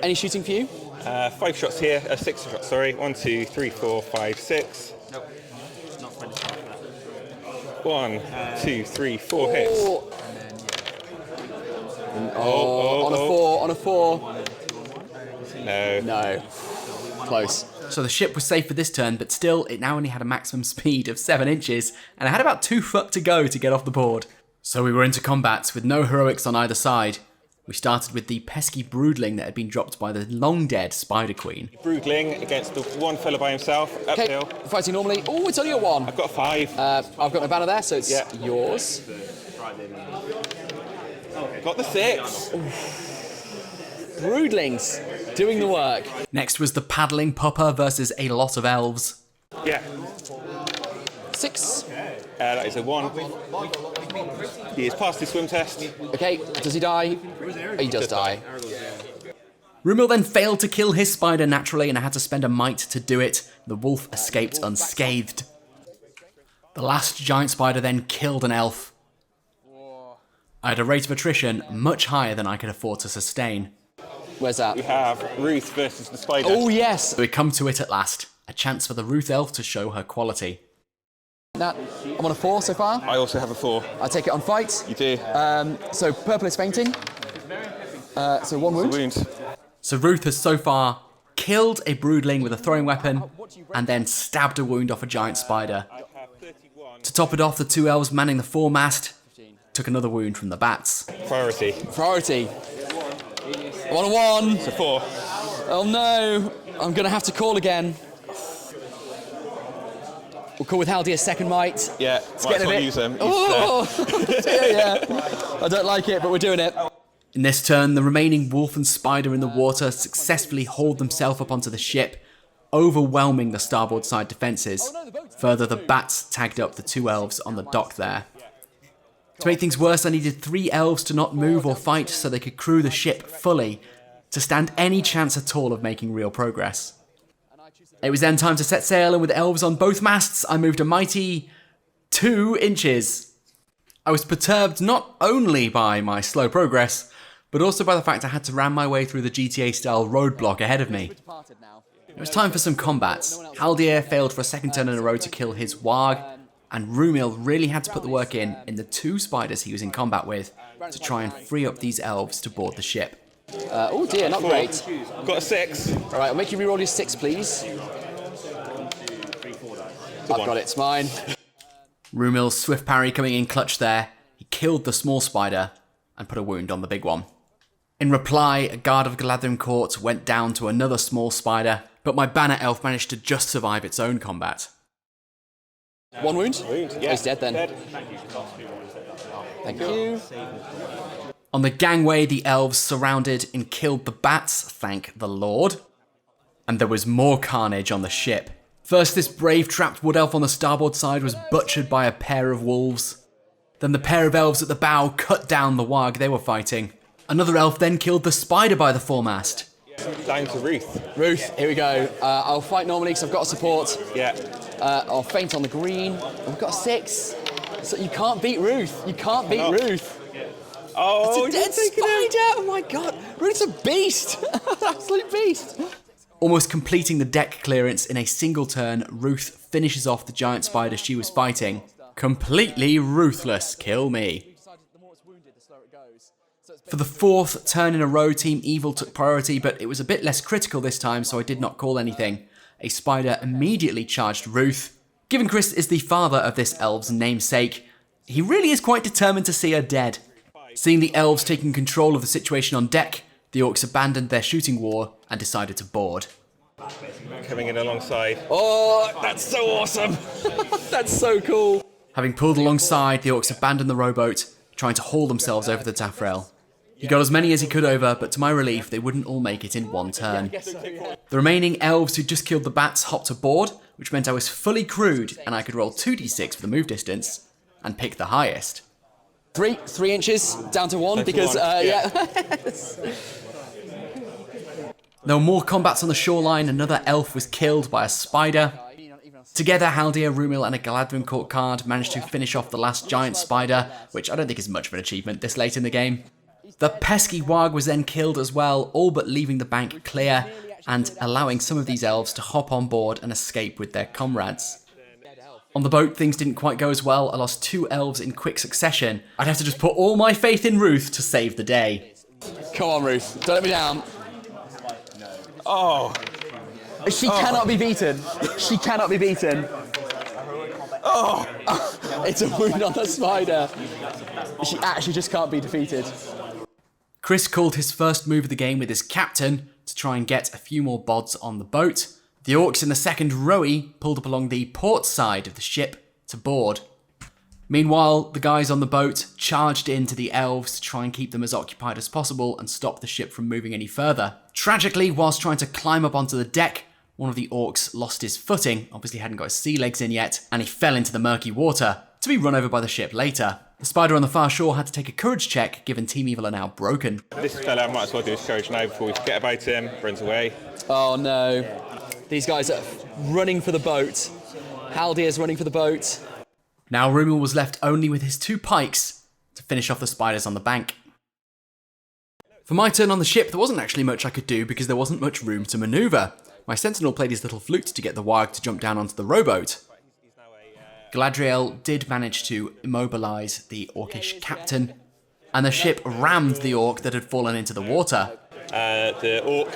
Any shooting for you? 5 shots here, 6 shots, sorry. 1, 2, 3, 4, 5, 6. 1, 2, 3, 4 hits. On a 4. No. Close. So the ship was safe for this turn, but still, it now only had a maximum speed of 7 inches, and I had about 2 foot to go to get off the board. So we were into combat, with no heroics on either side. We started with the pesky Broodling that had been dropped by the long-dead Spider Queen. Broodling against the one fellow by himself, uphill. Okay, fighting normally. Oh, it's only a 1. I've got a 5. I've got my banner there, so it's yours. Got the 6. Broodlings, doing the work. Next was the paddling pupper versus a lot of elves. Yeah. 6. That is a 1. He has passed his swim test. Okay, does he die? He does die. Rumil then failed to kill his spider naturally, and I had to spend a might to do it. The wolf escaped unscathed. The last giant spider then killed an elf. I had a rate of attrition much higher than I could afford to sustain. Where's that? We have Ruth versus the spider. Oh, yes! So we come to it at last. A chance for the Ruth elf to show her quality. That, I'm on a 4 so far. I also have a 4. I take it on fight. You do. So purple is fainting. So 1 wound. So Ruth has so far killed a broodling with a throwing weapon and then stabbed a wound off a giant spider. I have 31 To top it off, the 2 elves manning the foremast took another wound from the bats. Priority. 1-1. It's a 4. Oh no, I'm going to have to call again. We'll call with Haldir's second might. Yeah, It's might getting as well a bit... use them. Oh, yeah. I don't like it, but we're doing it. In this turn, the remaining wolf and spider in the water successfully hauled themselves up onto the ship, overwhelming the starboard side defences. Further, the bats tagged up the 2 elves on the dock there. To make things worse, I needed 3 elves to not move or fight so they could crew the ship fully to stand any chance at all of making real progress. It was then time to set sail, and with elves on both masts, I moved a mighty 2 inches. I was perturbed not only by my slow progress, but also by the fact I had to ram my way through the GTA-style roadblock ahead of me. It was time for some combats. Haldir failed for a second turn in a row to kill his warg, and Rumil really had to put the work in the 2 spiders he was in combat with to try and free up these elves to board the ship. Oh dear, not great. Got a 6. All right, I'll make you reroll your 6, please. I've got it, it's mine. Rumil's swift parry coming in clutch there. He killed the small spider and put a wound on the big one. In reply, a guard of Galadriel Court went down to another small spider, but my banner elf managed to just survive its own combat. 1 wound? Yeah. He's dead then. Thank you. On the gangway, the elves surrounded and killed the bats, thank the Lord. And there was more carnage on the ship. First, this brave trapped wood elf on the starboard side was butchered by a pair of wolves. Then the pair of elves at the bow cut down the warg they were fighting. Another elf then killed the spider by the foremast. Down to Ruth. Ruth, here we go. I'll fight normally because I've got a support. Yeah. I'll feint on the green. We've got a 6. So you can't beat Ruth. You can't beat Ruth. Oh, it's a dead spider! Oh my god! Ruth's a beast! Absolute beast! Almost completing the deck clearance in a single turn, Ruth finishes off the giant spider she was fighting. Completely ruthless, kill me. For the 4th turn in a row, Team Evil took priority, but it was a bit less critical this time, so I did not call anything. A spider immediately charged Ruth. Given Chris is the father of this elf's namesake, he really is quite determined to see her dead. Seeing the elves taking control of the situation on deck, the orcs abandoned their shooting war and decided to board. Coming in alongside. Oh, that's so awesome! That's so cool! Having pulled alongside, the orcs abandoned the rowboat, trying to haul themselves over the taffrail. He got as many as he could over, but to my relief, they wouldn't all make it in one turn. The remaining elves who just killed the bats hopped aboard, which meant I was fully crewed and I could roll 2d6 for the move distance and pick the highest. 3 inches down to 1 because, yeah. There were more combats on the shoreline. Another elf was killed by a spider. Together, Haldir, Rumil and a Galadriel Court card managed to finish off the last giant spider, which I don't think is much of an achievement this late in the game. The pesky warg was then killed as well, all but leaving the bank clear and allowing some of these elves to hop on board and escape with their comrades. On the boat, things didn't quite go as well. I lost 2 elves in quick succession. I'd have to just put all my faith in Ruth to save the day. Come on, Ruth. Don't let me down. Oh. She cannot be beaten. She cannot be beaten. Oh. It's a wound on the spider. She actually just can't be defeated. Chris called his first move of the game with his captain to try and get a few more bods on the boat. The orcs in the second rowie pulled up along the port side of the ship to board. Meanwhile, the guys on the boat charged into the elves to try and keep them as occupied as possible and stop the ship from moving any further. Tragically, whilst trying to climb up onto the deck, one of the orcs lost his footing, obviously hadn't got his sea legs in yet, and he fell into the murky water, to be run over by the ship later. The spider on the far shore had to take a courage check, given Team Evil are now broken. This fella might as well do his courage now before we forget about him. Runs away. Oh no. These guys are running for the boat. Haldir's running for the boat. Now Rumil was left only with his 2 pikes to finish off the spiders on the bank. For my turn on the ship, there wasn't actually much I could do because there wasn't much room to manoeuvre. My sentinel played his little flute to get the warg to jump down onto the rowboat. Galadriel did manage to immobilise the orcish captain, and the ship rammed the orc that had fallen into the water. The orc.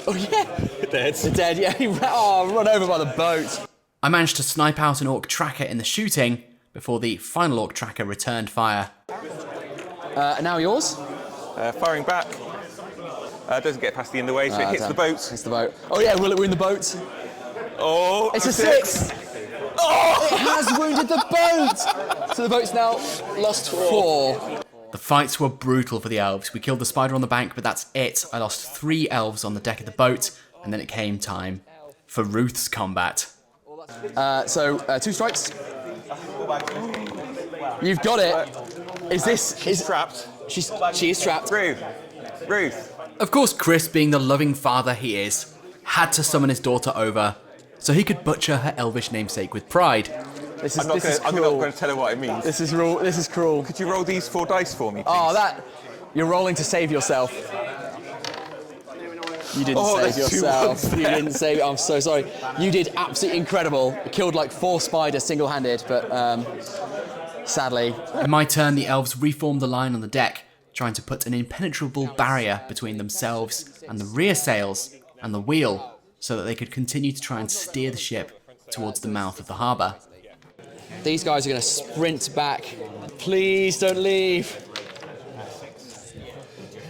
Oh yeah. Dead. They're dead, yeah. Run over by the boat. I I managed to snipe out an orc tracker in the shooting before the final orc tracker returned fire. And now yours? Firing back. Doesn't get past the underway, so it hits the boat. Hits the boat. Oh yeah, we're in the boat. Oh, It's a 6. Oh! It has wounded the boat! So the boat's now lost 4. The fights were brutal for the elves. We killed the spider on the bank, but that's it. I lost 3 elves on the deck of the boat, and then it came time for Ruth's combat. 2 strikes. You've got it. She's trapped. She is trapped. Ruth. Of course, Chris, being the loving father he is, had to summon his daughter over so he could butcher her elvish namesake with pride. I'm not going to tell her what it means. This is cruel. Could you roll these 4 dice for me, please? Oh, you're rolling to save yourself. You didn't save yourself. You didn't save it. I'm so sorry. You did absolutely incredible. You killed like 4 spiders single-handed, but sadly. In my turn, the elves reformed the line on the deck, trying to put an impenetrable barrier between themselves and the rear sails and the wheel so that they could continue to try and steer the ship towards the mouth of the harbour. These guys are going to sprint back. Please don't leave.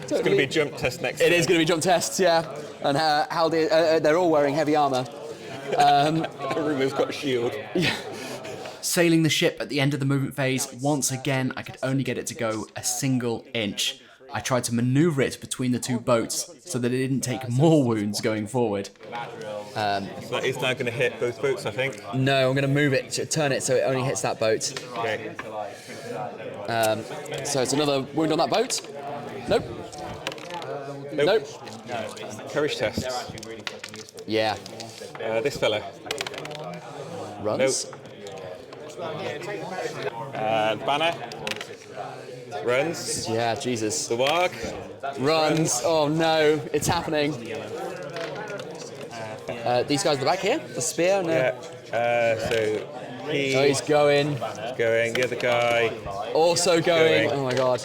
It's going to be a jump test next It is going to be jump tests, yeah. And Haldir, they're all wearing heavy armour. Rumil's got a shield. Yeah. Sailing the ship at the end of the movement phase, once again, I could only get it to go a single inch. I tried to manoeuvre it between the 2 boats so that it didn't take more wounds going forward. So that is now going to hit both boats, I think. No, I'm going to move it, turn it so it only hits that boat. Okay. So it's another wound on that boat. Nope. Courage test. Yeah. This fella. Runs. Banner. Runs. Yeah, Jesus. The Warg. Runs. Oh no, it's happening. These guys at the back here, the spear. No. Yeah. So he's going. The other guy. Also going. Oh my god.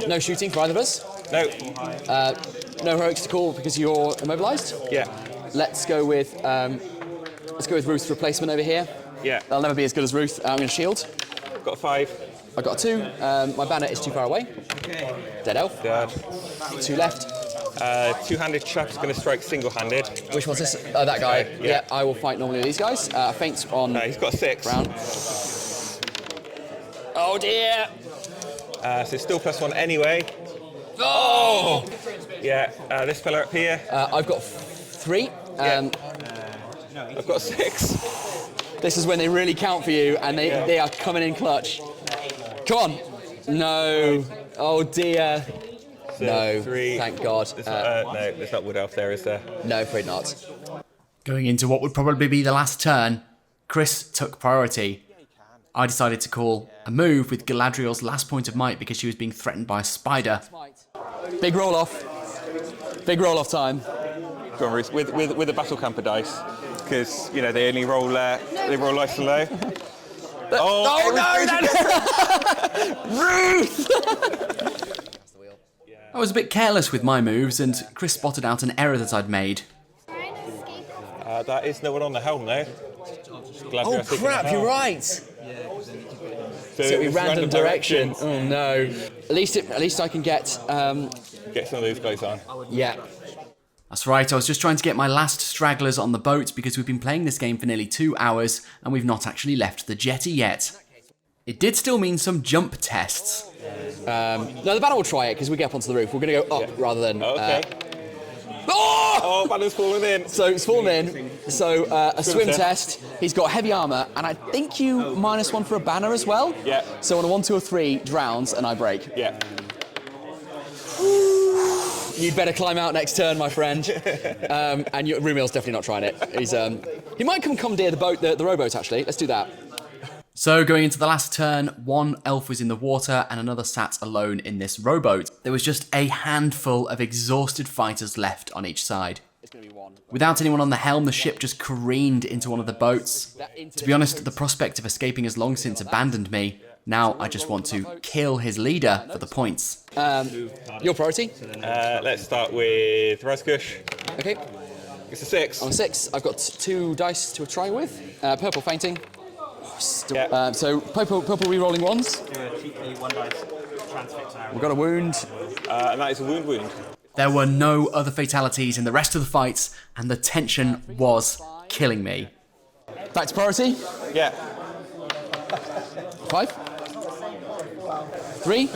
No shooting for either of us. No. No heroics to call because you're immobilized. Yeah. Let's go with Ruth's replacement over here. Yeah. I'll never be as good as Ruth. I'm going to shield. Got 5. I've got a 2. My banner is too far away. Dead elf. Dead. 2 left. Two-handed chap's going to strike single-handed. Which one's this? Oh, that guy. Yeah, I will fight normally with these guys. Feint on. He's got 6. Round. Oh dear. So still +1 anyway. Oh! Yeah. This fella up here. I've got 3. I've got 6. This is when they really count for you, and they are coming in clutch. Come on. No. Oh dear. So no. 3. Thank God. No, there's not Wood Elf there, is there? No, afraid not. Going into what would probably be the last turn, Chris took priority. I decided to call a move with Galadriel's last point of might because she was being threatened by a spider. Big roll off. Big roll off time. Go on, Ruth, with the battle camper dice, because they only roll they roll nice and low. Ruth! I was a bit careless with my moves, and Chris spotted out an error that I'd made. That is no one on the helm now. Oh crap! You're right. So we random direction. Oh no! At least I can get some of those guys on. Yeah. That's right, I was just trying to get my last stragglers on the boat because we've been playing this game for nearly 2 hours and we've not actually left the jetty yet. It did still mean some jump tests. No, the banner will try it because we get up onto the roof. We're going to go up rather than... Okay. Oh! Banner's fallen in. So it's fallen in. So a swim test. He's got heavy armour, and I think you -1 for a banner as well. Yeah. So on a 1, 2, or 3, drowns, and I break. Yeah. You'd better climb out next turn, my friend. And Rumil's definitely not trying it. He might come commandeer the boat, the rowboat. Actually, let's do that. So going into the last turn, 1 elf was in the water and another sat alone in this rowboat. There was just a handful of exhausted fighters left on each side. Without anyone on the helm, the ship just careened into one of the boats. To be honest, the prospect of escaping has long since abandoned me. Now I just want to kill his leader for the points. Your priority? Let's start with Razgush. Okay. It's a 6. On a 6, I've got 2 dice to try with. Purple fainting. So purple re-rolling ones. We've got a wound. And that is a wound. There were no other fatalities in the rest of the fights, and the tension was killing me. Back to priority. Yeah. 5. 3.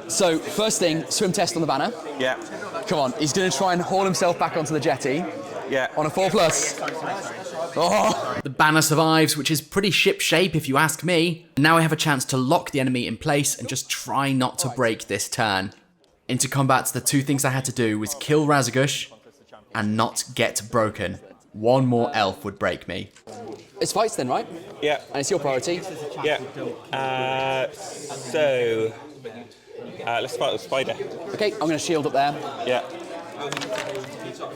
So, first thing, swim test on the banner. Yeah. Come on, he's going to try and haul himself back onto the jetty. Yeah. On a 4+. Oh. The banner survives, which is pretty ship shape if you ask me. Now I have a chance to lock the enemy in place and just try not to break this turn. Into combat, the 2 things I had to do was kill Razagush and not get broken. 1 more elf would break me. It's fights then, right? Yeah. And it's your priority? Yeah. Let's fight with Spider. Okay, I'm going to shield up there. Yeah.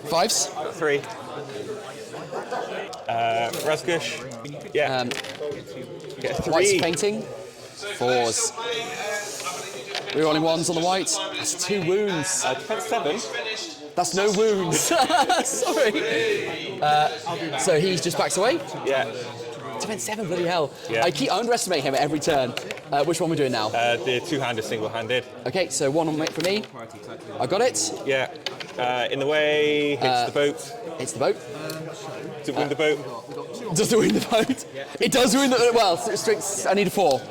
5s? 3. Razagush. Yeah. Get a 3. White's fainting. 4s. Rerolling 1s on the white. That's 2 wounds. Defense 7. That's no wounds. Sorry. So he's just backs away? Yeah. Defense 7, bloody hell. Yeah. I underestimate him at every turn. Which one are we doing now? The 2-hander single-handed. Okay, so 1 on for me. I got it. Yeah. In the way, hits the boat. Hits the boat. Does it win the boat? Does it win the boat? It does win the well, I need a 4.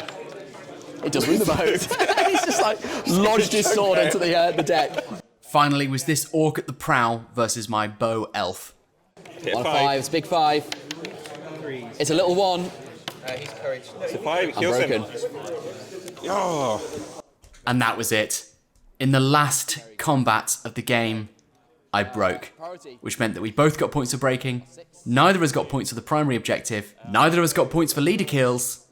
It does win the boat. He's just like lodged his sword into the deck. Finally was this orc at the prow versus my bow elf. On a 5, it's a big 5. It's a little 1. It's a 5, it I'm kills broken. him. Oh. And that was it. In the last combat of the game, I broke, which meant that we both got points for breaking. Neither of us got points for the primary objective. Neither of us got points for leader kills.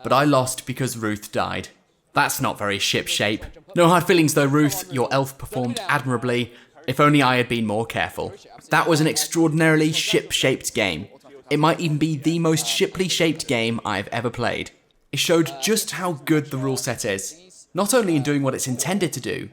But I lost because Ruth died. That's not very ship shape. No hard feelings though, Ruth. Your elf performed admirably. If only I had been more careful. That was an extraordinarily ship-shaped game. It might even be the most shiply shaped game I've ever played. It showed just how good the rule set is. Not only in doing what it's intended to do,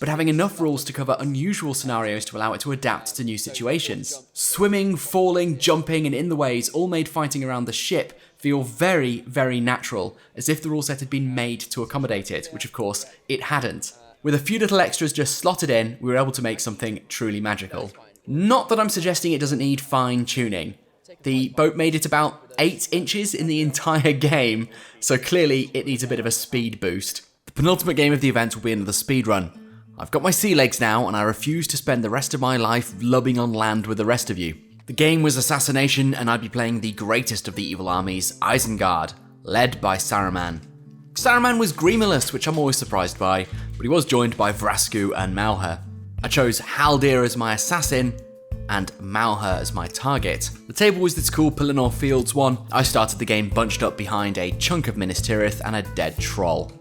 but having enough rules to cover unusual scenarios to allow it to adapt to new situations. Swimming, falling, jumping, and in the ways all made fighting around the ship feel very, very natural, as if the rule set had been made to accommodate it, which of course it hadn't. With a few little extras just slotted in, we were able to make something truly magical. Not that I'm suggesting it doesn't need fine tuning. The boat made it about 8 inches in the entire game, so clearly it needs a bit of a speed boost. The penultimate game of the event will be another speed run. I've got my sea legs now, and I refuse to spend the rest of my life lubbing on land with the rest of you. The game was Assassination, and I'd be playing the greatest of the evil armies, Isengard, led by Saruman. Saruman was Griemerless, which I'm always surprised by, but he was joined by Vrasku and Malha. I chose Haldir as my assassin, and Malha as my target. The table was this cool Pelennor Fields one. I started the game bunched up behind a chunk of Minas Tirith and a dead troll.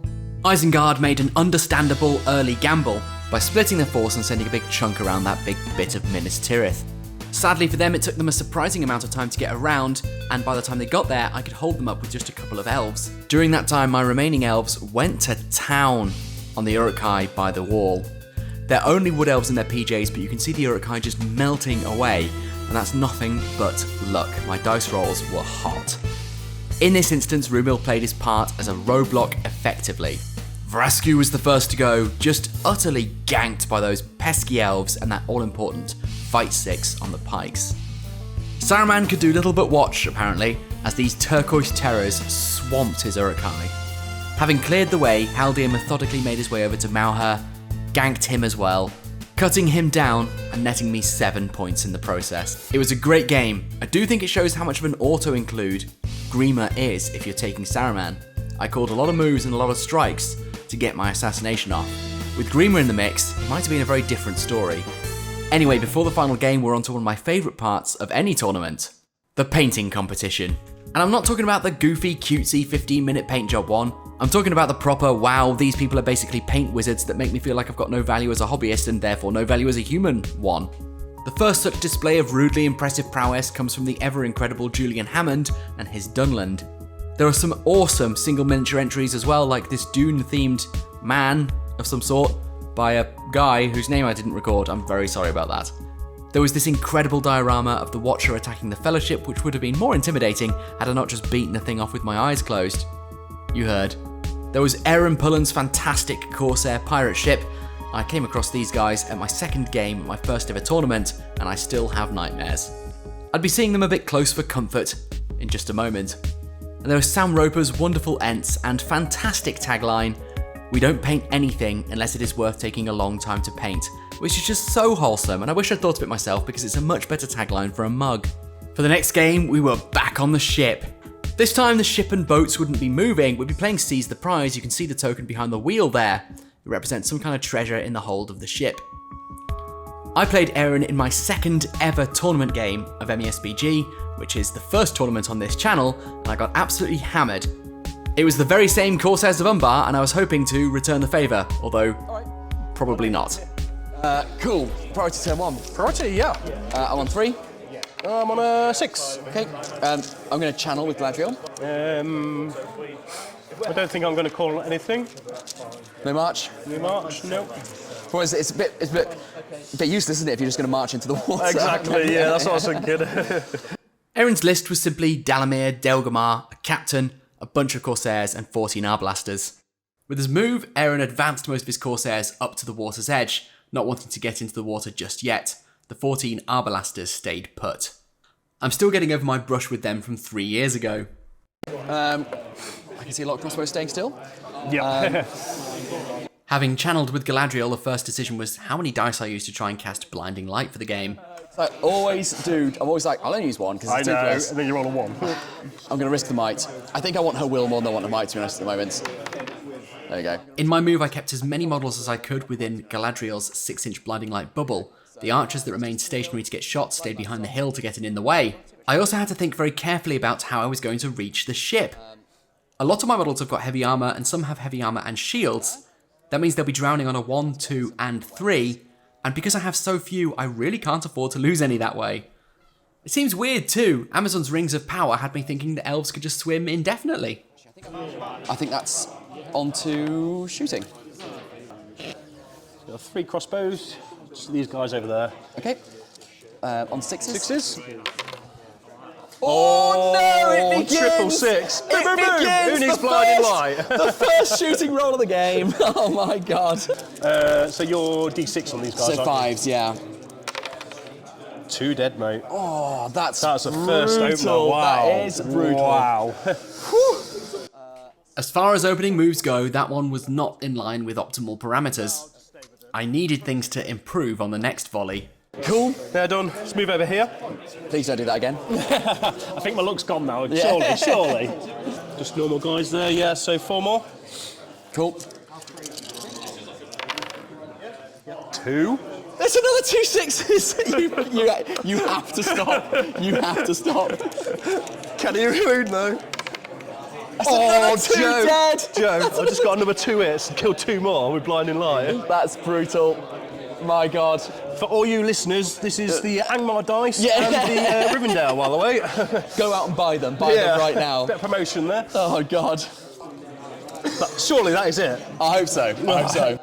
Isengard made an understandable early gamble by splitting their force and sending a big chunk around that big bit of Minas Tirith. Sadly for them, it took them a surprising amount of time to get around, and by the time they got there, I could hold them up with just a couple of elves. During that time, my remaining elves went to town on the Uruk-hai by the wall. They're only wood elves in their PJs, but you can see the Uruk-hai just melting away, and that's nothing but luck. My dice rolls were hot. In this instance, Rumil played his part as a roadblock effectively. Vrasku was the first to go, just utterly ganked by those pesky elves and that all-important Fight 6 on the pikes. Saruman could do little but watch, apparently, as these turquoise terrors swamped his Uruk-hai. Having cleared the way, Haldir methodically made his way over to Malha, ganked him as well, cutting him down and netting me 7 points in the process. It was a great game. I do think it shows how much of an auto-include Grima is if you're taking Saruman. I called a lot of moves and a lot of strikes to get my assassination off. With Grima in the mix, it might have been a very different story. Anyway, before the final game, we're on to one of my favourite parts of any tournament, the painting competition. And I'm not talking about the goofy, cutesy 15-minute paint job one. I'm talking about the proper, wow, these people are basically paint wizards that make me feel like I've got no value as a hobbyist and therefore no value as a human one. The first such display of rudely impressive prowess comes from the ever-incredible Julian Hammond and his Dunland. There are some awesome single miniature entries as well, like this Dune-themed man of some sort by a guy whose name I didn't record. I'm very sorry about that. There was this incredible diorama of the Watcher attacking the Fellowship, which would have been more intimidating had I not just beaten the thing off with my eyes closed. You heard. There was Aaron Pullen's fantastic Corsair pirate ship. I came across these guys at my second game at my first ever tournament, and I still have nightmares. I'd be seeing them a bit close for comfort in just a moment. And there was Sam Roper's wonderful Ents and fantastic tagline, "We don't paint anything unless it is worth taking a long time to paint," which is just so wholesome, and I wish I'd thought of it myself because it's a much better tagline for a mug. For the next game, we were back on the ship. This time the ship and boats wouldn't be moving, we'd be playing Seize the Prize. You can see the token behind the wheel there. It represents some kind of treasure in the hold of the ship. I played Aaron in my second ever tournament game of MESBG, which is the first tournament on this channel, and I got absolutely hammered. It was the very same Corsairs of Umbar, and I was hoping to return the favour, although probably not. Cool. Priority turn 1. Priority, yeah. I'm on 3. I'm on 6. Okay. I'm going to channel with Galadriel. I don't think I'm going to call anything. No march? No march, no. Well, it's a bit useless, isn't it, if you're just going to march into the water? Exactly, yeah, that's what I was thinking. Aaron's list was simply Dalamir, Delgamar, a captain, a bunch of Corsairs, and 14 Arbalasters. With his move, Aaron advanced most of his Corsairs up to the water's edge, not wanting to get into the water just yet. The 14 Arbalasters stayed put. I'm still getting over my brush with them from 3 years ago. I can see a lot of crossbows staying still. Yeah. Having channeled with Galadriel, the first decision was how many dice I used to try and cast Blinding Light for the game. I'm always like, I'll only use 1 because I it's know, 2+. and then you roll a 1. I'm going to risk the might. I think I want her will more than I want her might, to be honest, at the moment. There you go. In my move, I kept as many models as I could within Galadriel's 6-inch Blinding Light bubble. The archers that remained stationary to get shot stayed behind the hill to get in the way. I also had to think very carefully about how I was going to reach the ship. A lot of my models have got heavy armour, and some have heavy armour and shields. That means they'll be drowning on a 1, 2, and 3, and because I have so few, I really can't afford to lose any that way. It seems weird too. Amazon's Rings of Power had me thinking that elves could just swim indefinitely. I think that's on to shooting. Got 3 crossbows. Just these guys over there. Okay. On 6s. 6s. Oh no! It begins! Triple 6. It begins! Who needs blinding light? The first shooting roll of the game. Oh my god. So you're D6 on these guys. So 5s, yeah. 2 dead, mate. Oh, that's the first opener. Wow. That is brutal. Wow. As far as opening moves go, that one was not in line with optimal parameters. I needed things to improve on the next volley. Cool. They're done. Let's move over here. Please don't do that again. I think my look's gone now. Yeah. Surely. Just normal guys there. Yeah, so 4 more. Cool. 2. There's another 2 6s. You have to stop. You have to stop. Can you read though? Oh, 2 dead. Joe, I just got another 2 hits and killed 2 more with blinding light. That's brutal. My God. For all you listeners, this is the Angmar dice and the Rivendell, by the way. Go out and buy them. Buy them right now. Bit of promotion there. Oh God. But surely that is it. I hope so. I hope so.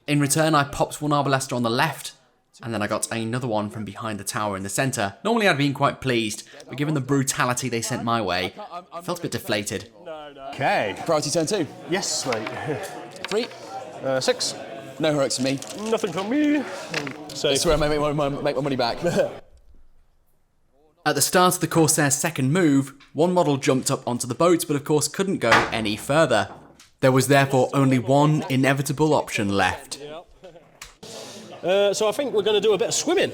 In return, I popped one Arbalaster on the left, and then I got another one from behind the tower in the centre. Normally I'd been quite pleased, but given the brutality they sent my way, I felt a bit deflated. Okay. Priority turn 2. Yes, mate. 3. 6. No heroics for me. Nothing from me. So I swear I make my money back. At the start of the Corsair's second move, one model jumped up onto the boat, but of course couldn't go any further. There was therefore only one inevitable option left. So I think we're going to do a bit of swimming.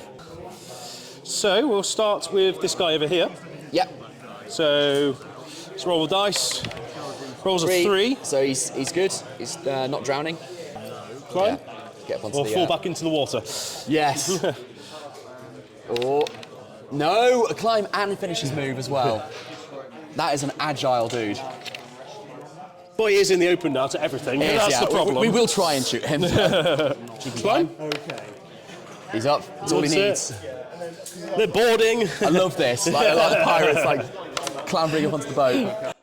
So we'll start with this guy over here. Yep. So let's roll the dice. Rolls a 3. So he's good. He's not drowning. Climb. Yeah. Get up onto Or the, fall back into the water. Yes. Or no, a climb and finish his move as well. That is an agile dude. Boy, he is in the open now to everything. That's the problem. We will try and shoot him. Climb. Okay. He's up. That's all he needs. They're boarding. I love this. Like the pirates, clambering up onto the boat.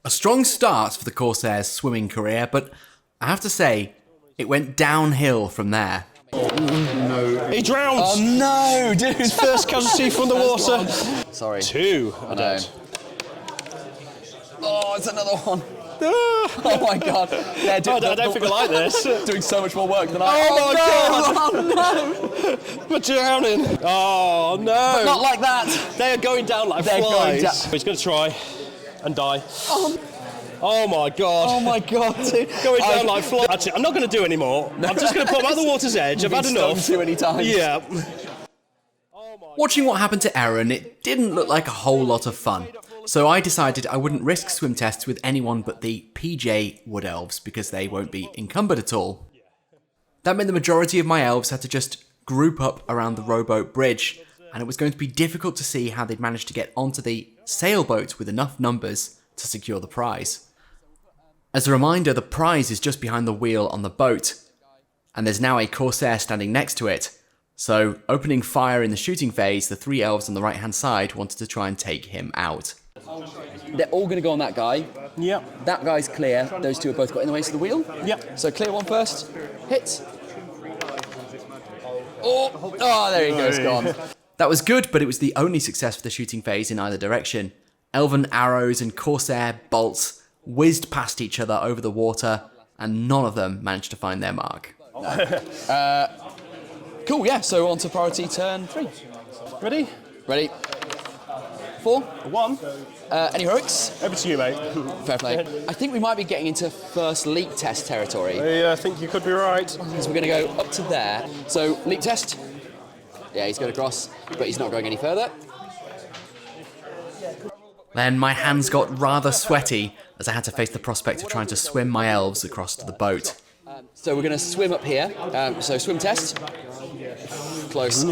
A strong start for the Corsair's swimming career, but I have to say, it went downhill from there. No. He drowns! Oh no, dude! His first casualty from the water. Sorry. 2. I know. Oh, it's another one. Oh my god. Yeah, I don't think I like this. Doing so much more work than I. Oh my god! Oh no! We're drowning. Oh no! But not like that. They are going down like flies. He's going to try and die. Oh my god. Oh my god, dude. Going down like flies. Actually, I'm not going to do any more. I'm just going to put him at the water's edge. I've had enough. Too many times. Yeah. Watching what happened to Aaron, it didn't look like a whole lot of fun. So I decided I wouldn't risk swim tests with anyone but the PJ Wood Elves because they won't be encumbered at all. That meant the majority of my elves had to just group up around the rowboat bridge, and it was going to be difficult to see how they'd manage to get onto the sailboat with enough numbers to secure the prize. As a reminder, the prize is just behind the wheel on the boat, and there's now a Corsair standing next to it. So, opening fire in the shooting phase, the 3 elves on the right-hand side wanted to try and take him out. They're all going to go on that guy. Yep. That guy's clear. Those 2 have both got in the way of the wheel. Yep. So clear one first. Hit. Oh, there he goes, gone. That was good, but it was the only success for the shooting phase in either direction. Elven arrows and Corsair bolts whizzed past each other over the water, and none of them managed to find their mark. Cool, yeah, so on to priority turn 3. Ready? Ready. 4. 1. Any heroics? Over to you, mate. Fair play. I think we might be getting into first leap test territory. I think you could be right. So we're going to go up to there. So, leap test. Yeah, he's going across, but he's not going any further. Then my hands got rather sweaty as I had to face the prospect of trying to swim my elves across to the boat. So we're going to swim up here. So swim test. Close.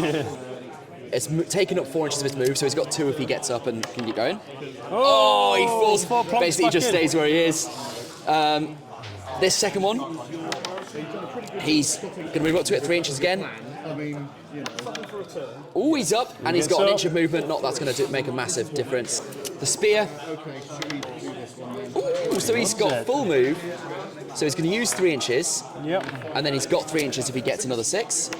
It's taken up 4 inches of his move, so he's got 2 if he gets up and can keep going. Oh, he falls. Basically, he just stays where he is. This second one, he's going to move up to it 3 inches again. Oh, he's up, and he's got an inch of movement. Not that's going to make a massive difference. The spear. Ooh, so he's got full move. So he's going to use 3 inches. Yep. And then he's got 3 inches if he gets another 6.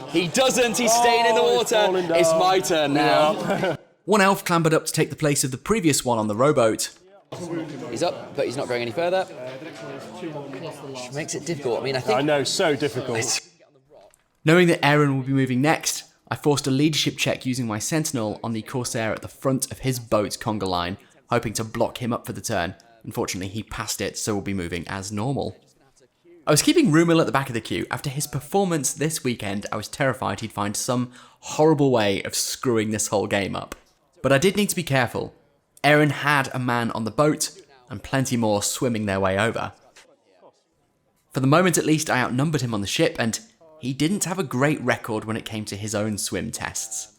He doesn't. He's staying in the water. It's my turn now. Yeah. One elf clambered up to take the place of the previous one on the rowboat. He's up, but he's not going any further. Which makes it difficult. I mean, I know, so difficult. Knowing that Aaron would be moving next, I forced a leadership check using my sentinel on the Corsair at the front of his boat's conga line, hoping to block him up for the turn. Unfortunately, he passed it, so we'll be moving as normal. I was keeping Rumil at the back of the queue. After his performance this weekend, I was terrified he'd find some horrible way of screwing this whole game up. But I did need to be careful. Aaron had a man on the boat, and plenty more swimming their way over. For the moment at least, I outnumbered him on the ship, and he didn't have a great record when it came to his own swim tests.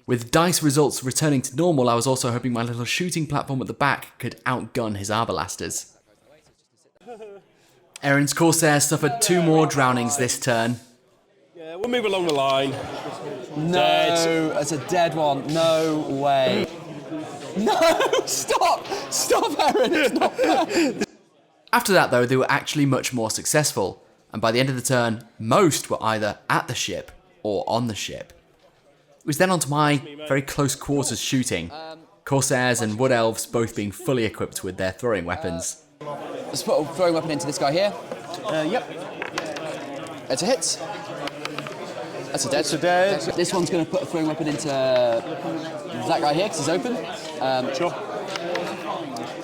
With dice results returning to normal, I was also hoping my little shooting platform at the back could outgun his arbalasters. Aaron's Corsair suffered 2 more drownings this turn. Yeah, we'll move along the line. No, that's a dead one. No way. No, stop! Stop, Aaron, it's not fair. After that though, they were actually much more successful, and by the end of the turn, most were either at the ship or on the ship. It was then on to my very close quarters shooting, Corsairs and Wood Elves both being fully equipped with their throwing weapons. Let's put a throwing weapon into this guy here. Yep. That's a hit. That's a dead. That's a dead. This one's going to put a throwing weapon into that guy here because he's open. Sure.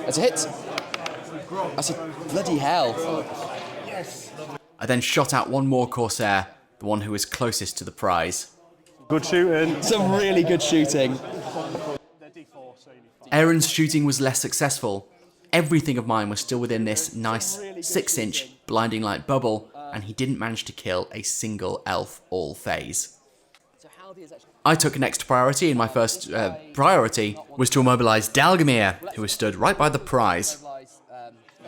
That's a hit. That's a bloody hell. I then shot out one more Corsair, the one who was closest to the prize. Good shooting. Some really good shooting. Aaron's shooting was less successful. Everything of mine was still within this nice 6-inch blinding light bubble, and he didn't manage to kill a single elf all phase. I took next priority, and my first priority was to immobilise Dalgamir, who was stood right by the prize.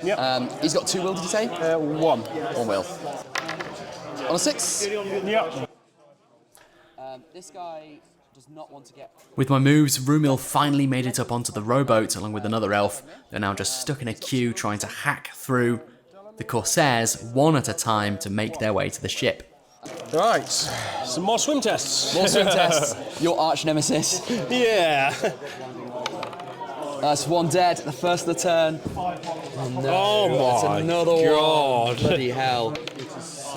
Yep. He's got 2 will, did you say? 1. 1 will. On a 6. Yep. This guy does not want to get... With my moves, Rumil finally made it up onto the rowboat along with another elf. They're now just stuck in a queue trying to hack through. the Corsairs, one at a time, to make their way to the ship. Right, some more swim tests. More swim tests. Your arch nemesis. Yeah. That's one dead. The first of the turn. Oh no! Oh my That's another God. one. Bloody hell!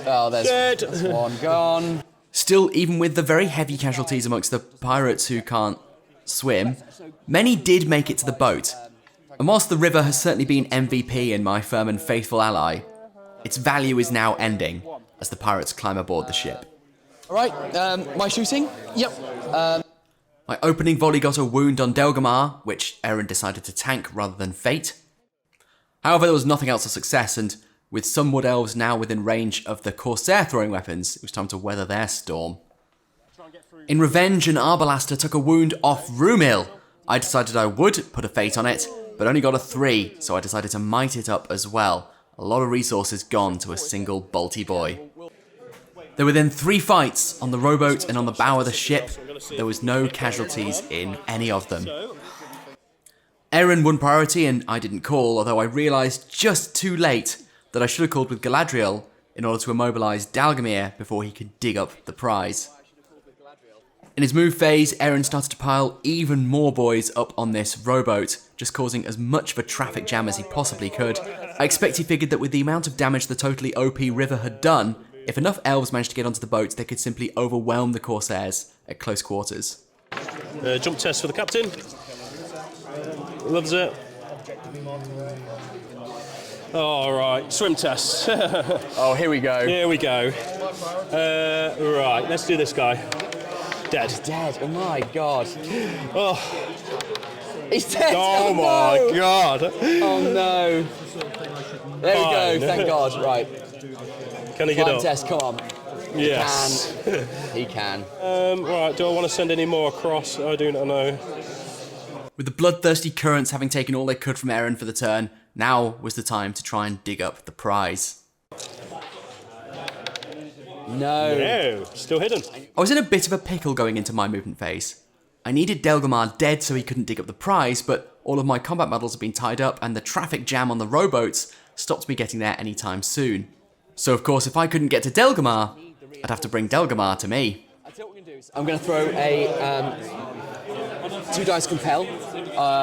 Oh, that's one gone. Still, even with the very heavy casualties amongst the pirates who can't swim, many did make it to the boat. And whilst the river has certainly been MVP and my firm and faithful ally, its value is now ending as the pirates climb aboard the ship. All right, my shooting. Yep. My opening volley got a wound on Delgamar, which Aaron decided to tank rather than fate. However, there was nothing else of success, and with some wood elves now within range of the Corsair throwing weapons, it was time to weather their storm. In revenge, an Arbalaster took a wound off Rumil. I decided I would put a fate on it, but only got a 3, so I decided to might it up as well. A lot of resources gone to a single bolty boy. There were then 3 fights on the rowboat and on the bow of the ship. There was no casualties in any of them. Aaron won priority and I didn't call, although I realised just too late that I should have called with Galadriel in order to immobilise Dalgamir before he could dig up the prize. In his move phase, Aaron started to pile even more boys up on this rowboat, just causing as much of a traffic jam as he possibly could. I expect he figured that with the amount of damage the totally OP river had done, if enough elves managed to get onto the boat, they could simply overwhelm the Corsairs at close quarters. Jump test for the captain. Loves it. All right, swim test. Oh, here we go. Here we go. Right, let's do this guy. Dead. He's dead. Oh my God. Oh. He's dead. Oh my God. Oh no. There we go. Thank God. Right. Can he get up? Test. Come on. Yes. He can. Right. Do I want to send any more across? I do not know. With the bloodthirsty currents having taken all they could from Aaron for the turn, now was the time to try and dig up the prize. No. Still hidden. I was in a bit of a pickle going into my movement phase. I needed Delgamar dead so he couldn't dig up the prize, but all of my combat models had been tied up and the traffic jam on the rowboats stopped me getting there anytime soon. So of course, if I couldn't get to Delgamar, I'd have to bring Delgamar to me. I'm going to throw a 2 dice compel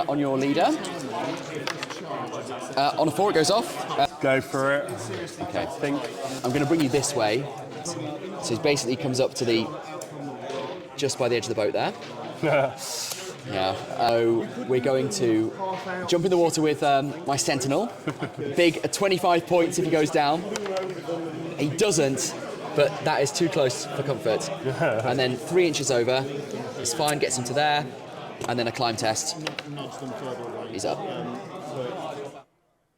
on your leader. On a 4, it goes off. Go for it. Okay. I'm going to bring you this way. So he basically comes up to the just by the edge of the boat there. Yeah. So we're going to jump in the water with my sentinel. Big 25 points if he goes down. He doesn't, but that is too close for comfort. And then 3 inches over. It's fine. Gets him to there. And then a climb test. He's up.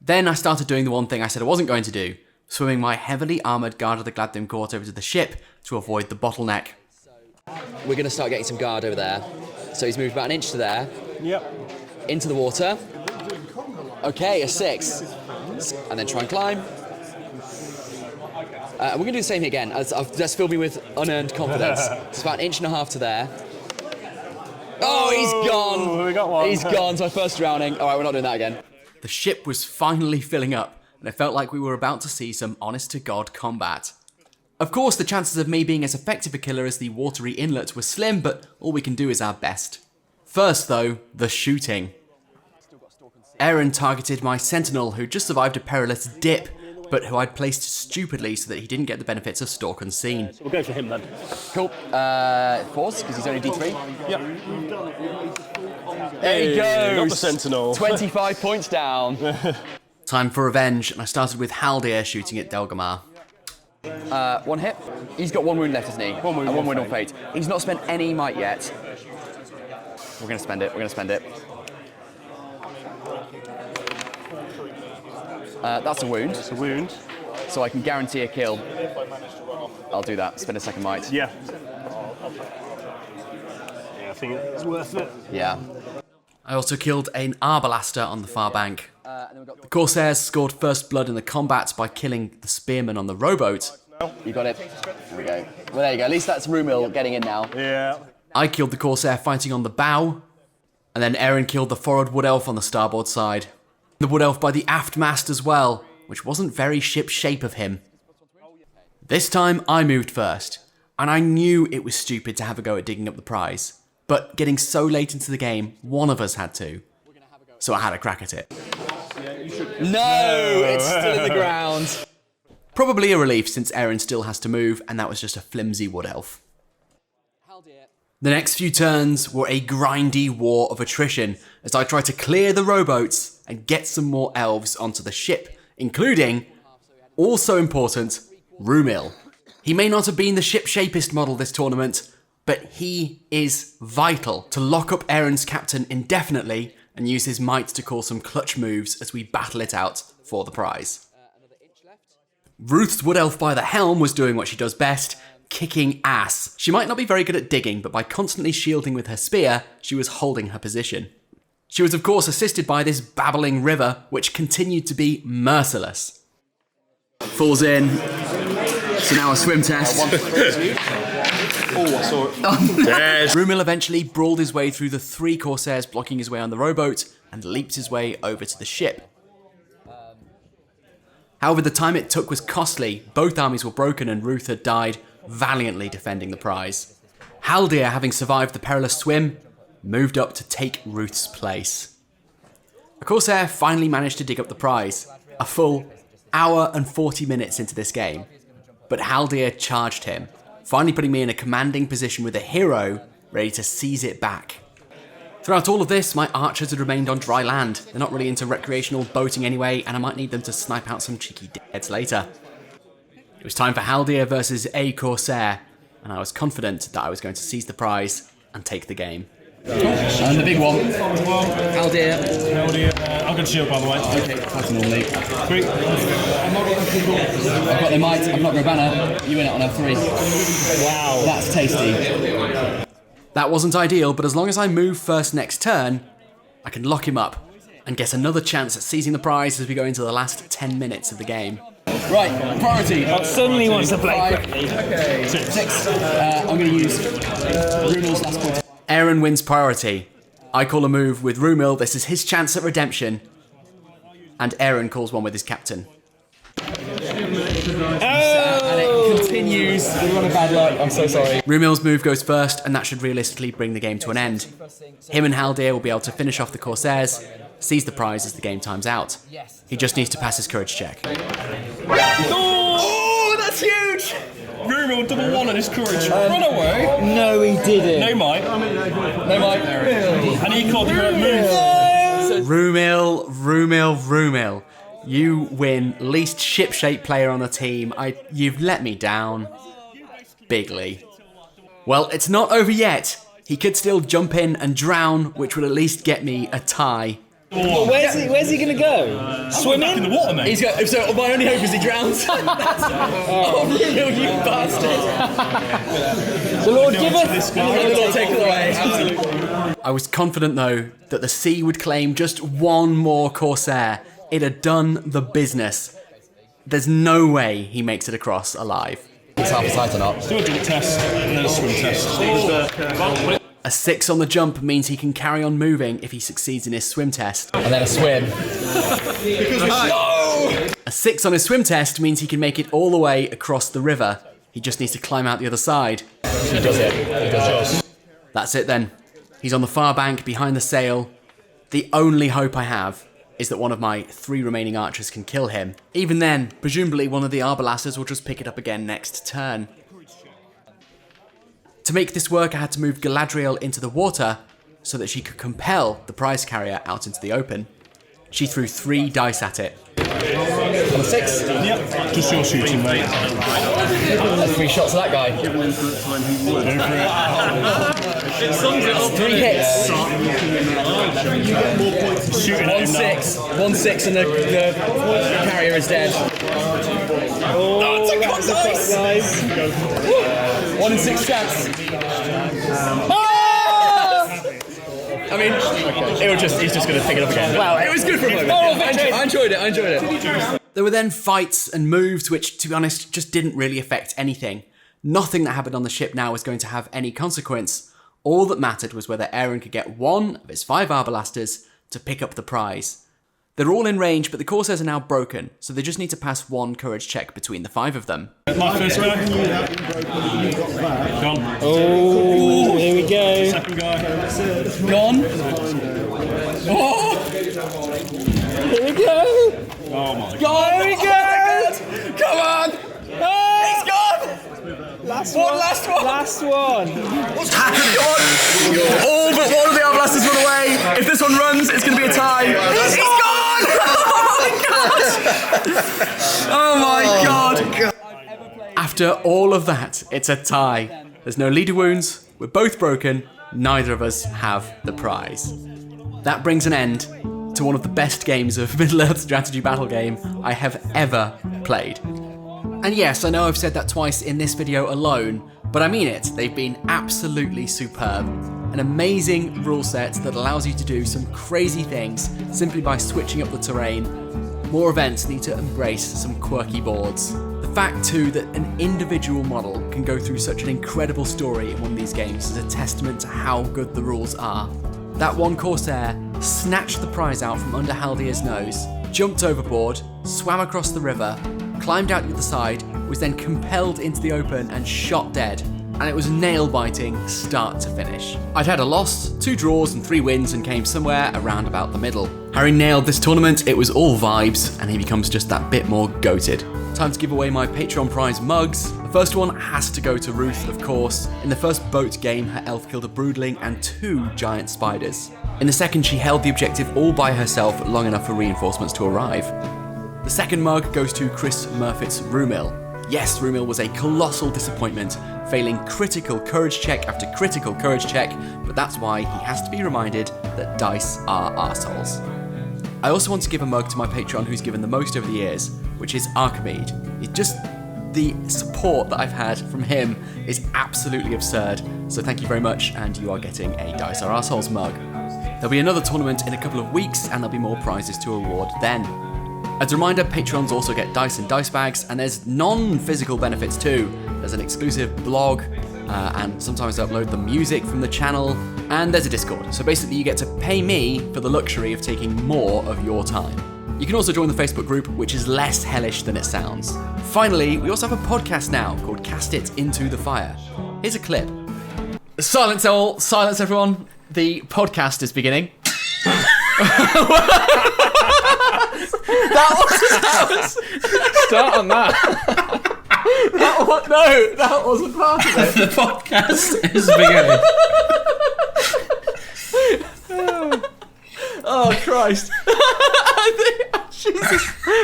Then I started doing the one thing I said I wasn't going to do, swimming my heavily armoured Guard of the Gladdim Court over to the ship to avoid the bottleneck. We're going to start getting some guard over there. So he's moved about an inch to there. Yep. Into the water. Okay, a 6. And then try and climb. We're going to do the same again. That's filled me with unearned confidence. It's about an inch and a half to there. Oh, he's gone. We got one. He's gone. It's my first drowning. All right, we're not doing that again. The ship was finally filling up, and it felt like we were about to see some honest-to-God combat. Of course, the chances of me being as effective a killer as the watery inlet were slim, but all we can do is our best. First, though, the shooting. Aaron targeted my sentinel, who just survived a perilous dip, but who I'd placed stupidly so that he didn't get the benefits of stalk unseen. We'll go for him then. Cool. 4s, because he's only D3. Yep. There he goes. Got the sentinel. 25 points down. Time for revenge, and I started with Haldir shooting at Delgamar. 1 hit. He's got 1 wound left, isn't he? 1 wound, and 1 1 wound on fate. He's not spent any might yet. We're going to spend it. That's a wound. It's a wound. So I can guarantee a kill. I'll do that. Spend a second might. Yeah. I think it's worth it. Yeah. I also killed an Arbalaster on the far bank. The Corsairs scored first blood in the combat by killing the spearman on the rowboat. You got it. There we go. Well, there you go. At least that's Rumil getting in now. Yeah. I killed the Corsair fighting on the bow, and then Aaron killed the forward wood elf on the starboard side. The wood elf by the aft mast as well, which wasn't very ship-shape of him. This time I moved first, and I knew it was stupid to have a go at digging up the prize, but getting so late into the game, one of us had to. So I had a crack at it. No, it's still in the ground. Probably a relief since Aaron still has to move, and that was just a flimsy wood elf. The next few turns were a grindy war of attrition as I tried to clear the rowboats and get some more elves onto the ship, including, also important, Rumil. He may not have been the ship-shapest model this tournament, but he is vital to lock up Aaron's captain indefinitely and use his might to call some clutch moves as we battle it out for the prize. Ruth's wood elf by the helm was doing what she does best, kicking ass. She might not be very good at digging, but by constantly shielding with her spear, she was holding her position. She was of course assisted by this babbling river, which continued to be merciless. Falls in. So now a swim test. Rumil eventually brawled his way through the 3 corsairs blocking his way on the rowboat and leaped his way over to the ship. However, the time it took was costly. Both armies were broken and Ruth had died, valiantly defending the prize. Haldir, having survived the perilous swim, moved up to take Ruth's place. A corsair finally managed to dig up the prize, a full hour and 40 minutes into this game. But Haldir charged him, finally putting me in a commanding position with a hero ready to seize it back. Throughout all of this, my archers had remained on dry land. They're not really into recreational boating anyway, and I might need them to snipe out some cheeky deads later. It was time for Haldir versus a corsair, and I was confident that I was going to seize the prize and take the game. And the big one. Haldir. I'm going to shield, by the way. Okay, fighting on me. 3. I've got the might, I've not got a banner. You win it on a 3. Wow. That's tasty. That wasn't ideal, but as long as I move first next turn, I can lock him up and get another chance at seizing the prize as we go into the last 10 minutes of the game. Right, priority. Suddenly wants to play 5. quickly. Okay. 6. I'm going to use Rumil's last point. Aaron wins priority. I call a move with Rumil. This is his chance at redemption. And Aaron calls one with his captain. And it continues. We run a bad luck. I'm so sorry. Rumil's move goes first, and that should realistically bring the game to an end. Him and Haldir will be able to finish off the Corsairs, seize the prize as the game times out. He just needs to pass his courage check. Oh, that's huge! Rumil double 1 on his courage. Run away. No, he didn't. No might. No might. And he called the correct move. Rumil. You win least ship-shaped player on the team. You've let me down. Bigly. Well, it's not over yet. He could still jump in and drown, which would at least get me a tie. Well, where's he going to go? Swimming? In the water, mate. So my only hope is he drowns. Oh, Rumil, you bastard. The Lord giveth. The Lord take it away. Absolutely. I was confident, though, that the sea would claim just one more Corsair. It had done the business. There's no way he makes it across alive. It's half a sight or not. Do a jump test and then a swim test. A 6 on the jump means he can carry on moving if he succeeds in his swim test. And then a swim. A 6 on his swim test means he can make it all the way across the river. He just needs to climb out the other side. He does it. That's it then. He's on the far bank behind the sail. The only hope I have is that one of my 3 remaining archers can kill him. Even then, presumably one of the arbalasters will just pick it up again next turn. To make this work, I had to move Galadriel into the water so that she could compel the prize carrier out into the open. She threw 3 dice at it. On a 6? Yep. Just your shooting, mate. That's 3 shots at that guy. Go for That's 3 hits. Shooting at him now. 1 6 and the carrier is dead. Oh, it's a cock dice! 1 in 6 chance. I mean, he's just going to pick it up again. Wow, it was good for a moment. I enjoyed it. There were then fights and moves which, to be honest, just didn't really affect anything. Nothing that happened on the ship now was going to have any consequence. All that mattered was whether Aaron could get one of his 5 arbalasters to pick up the prize. They're all in range, but the Corsairs are now broken, so they just need to pass one courage check between the 5 of them. My first guy. Gone. Oh, here we go. Second guy. Gone. Oh! Here we go. Oh my God. Here we go. Come on! He's gone! Last one. Last one! Last one. All but one of the Arblasters run away. If this one runs, it's going to be a tie. He's gone! Oh my god! After all of that, it's a tie. There's no leader wounds, we're both broken, neither of us have the prize. That brings an end to one of the best games of Middle-earth strategy battle game I have ever played. And yes, I know I've said that twice in this video alone, but I mean it, they've been absolutely superb. An amazing rule set that allows you to do some crazy things simply by switching up the terrain. More events need to embrace some quirky boards. The fact too that an individual model can go through such an incredible story in one of these games is a testament to how good the rules are. That one Corsair snatched the prize out from under Haldir's nose, jumped overboard, swam across the river, climbed out the other side, was then compelled into the open and shot dead. And it was nail-biting start to finish. I'd had a loss, 2 draws and 3 wins and came somewhere around about the middle. Harry nailed this tournament, it was all vibes, and he becomes just that bit more goated. Time to give away my Patreon prize mugs. The first one has to go to Ruth, of course. In the first boat game, her elf killed a broodling and 2 giant spiders. In the second, she held the objective all by herself long enough for reinforcements to arrive. The second mug goes to Chris Murfitt's Rumil. Yes, Rumil was a colossal disappointment, failing critical courage check after critical courage check, but that's why he has to be reminded that dice are arseholes. I also want to give a mug to my Patreon who's given the most over the years, which is Archimede. It's just the support that I've had from him is absolutely absurd, so thank you very much, and you are getting a Dice Are Arseholes mug. There'll be another tournament in a couple of weeks, and there'll be more prizes to award then. As a reminder, Patrons also get dice and dice bags, and there's non-physical benefits too. There's an exclusive blog, and sometimes I upload the music from the channel, and there's a Discord. So basically you get to pay me for the luxury of taking more of your time. You can also join the Facebook group, which is less hellish than it sounds. Finally, we also have a podcast now called Cast It Into the Fire. Here's a clip. Silence all, silence everyone. The podcast is beginning. That was Start on that. that wasn't part of it. The podcast is beginning. Oh Christ! Jesus,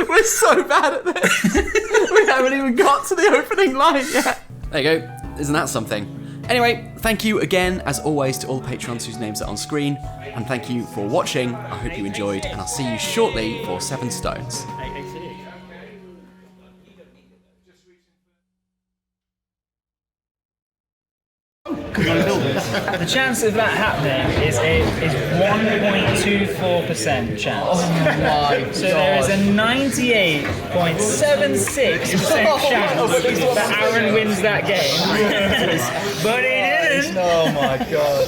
we're so bad at this. We haven't even got to the opening line yet. There you go. Isn't that something? Anyway, thank you again, as always, to all the patrons whose names are on screen, and thank you for watching. I hope you enjoyed, and I'll see you shortly for 7 Stones. The chance of that happening is 1.24% chance. Oh my So there is a 98.76% chance that Aaron wins that game. But he didn't. Oh my god.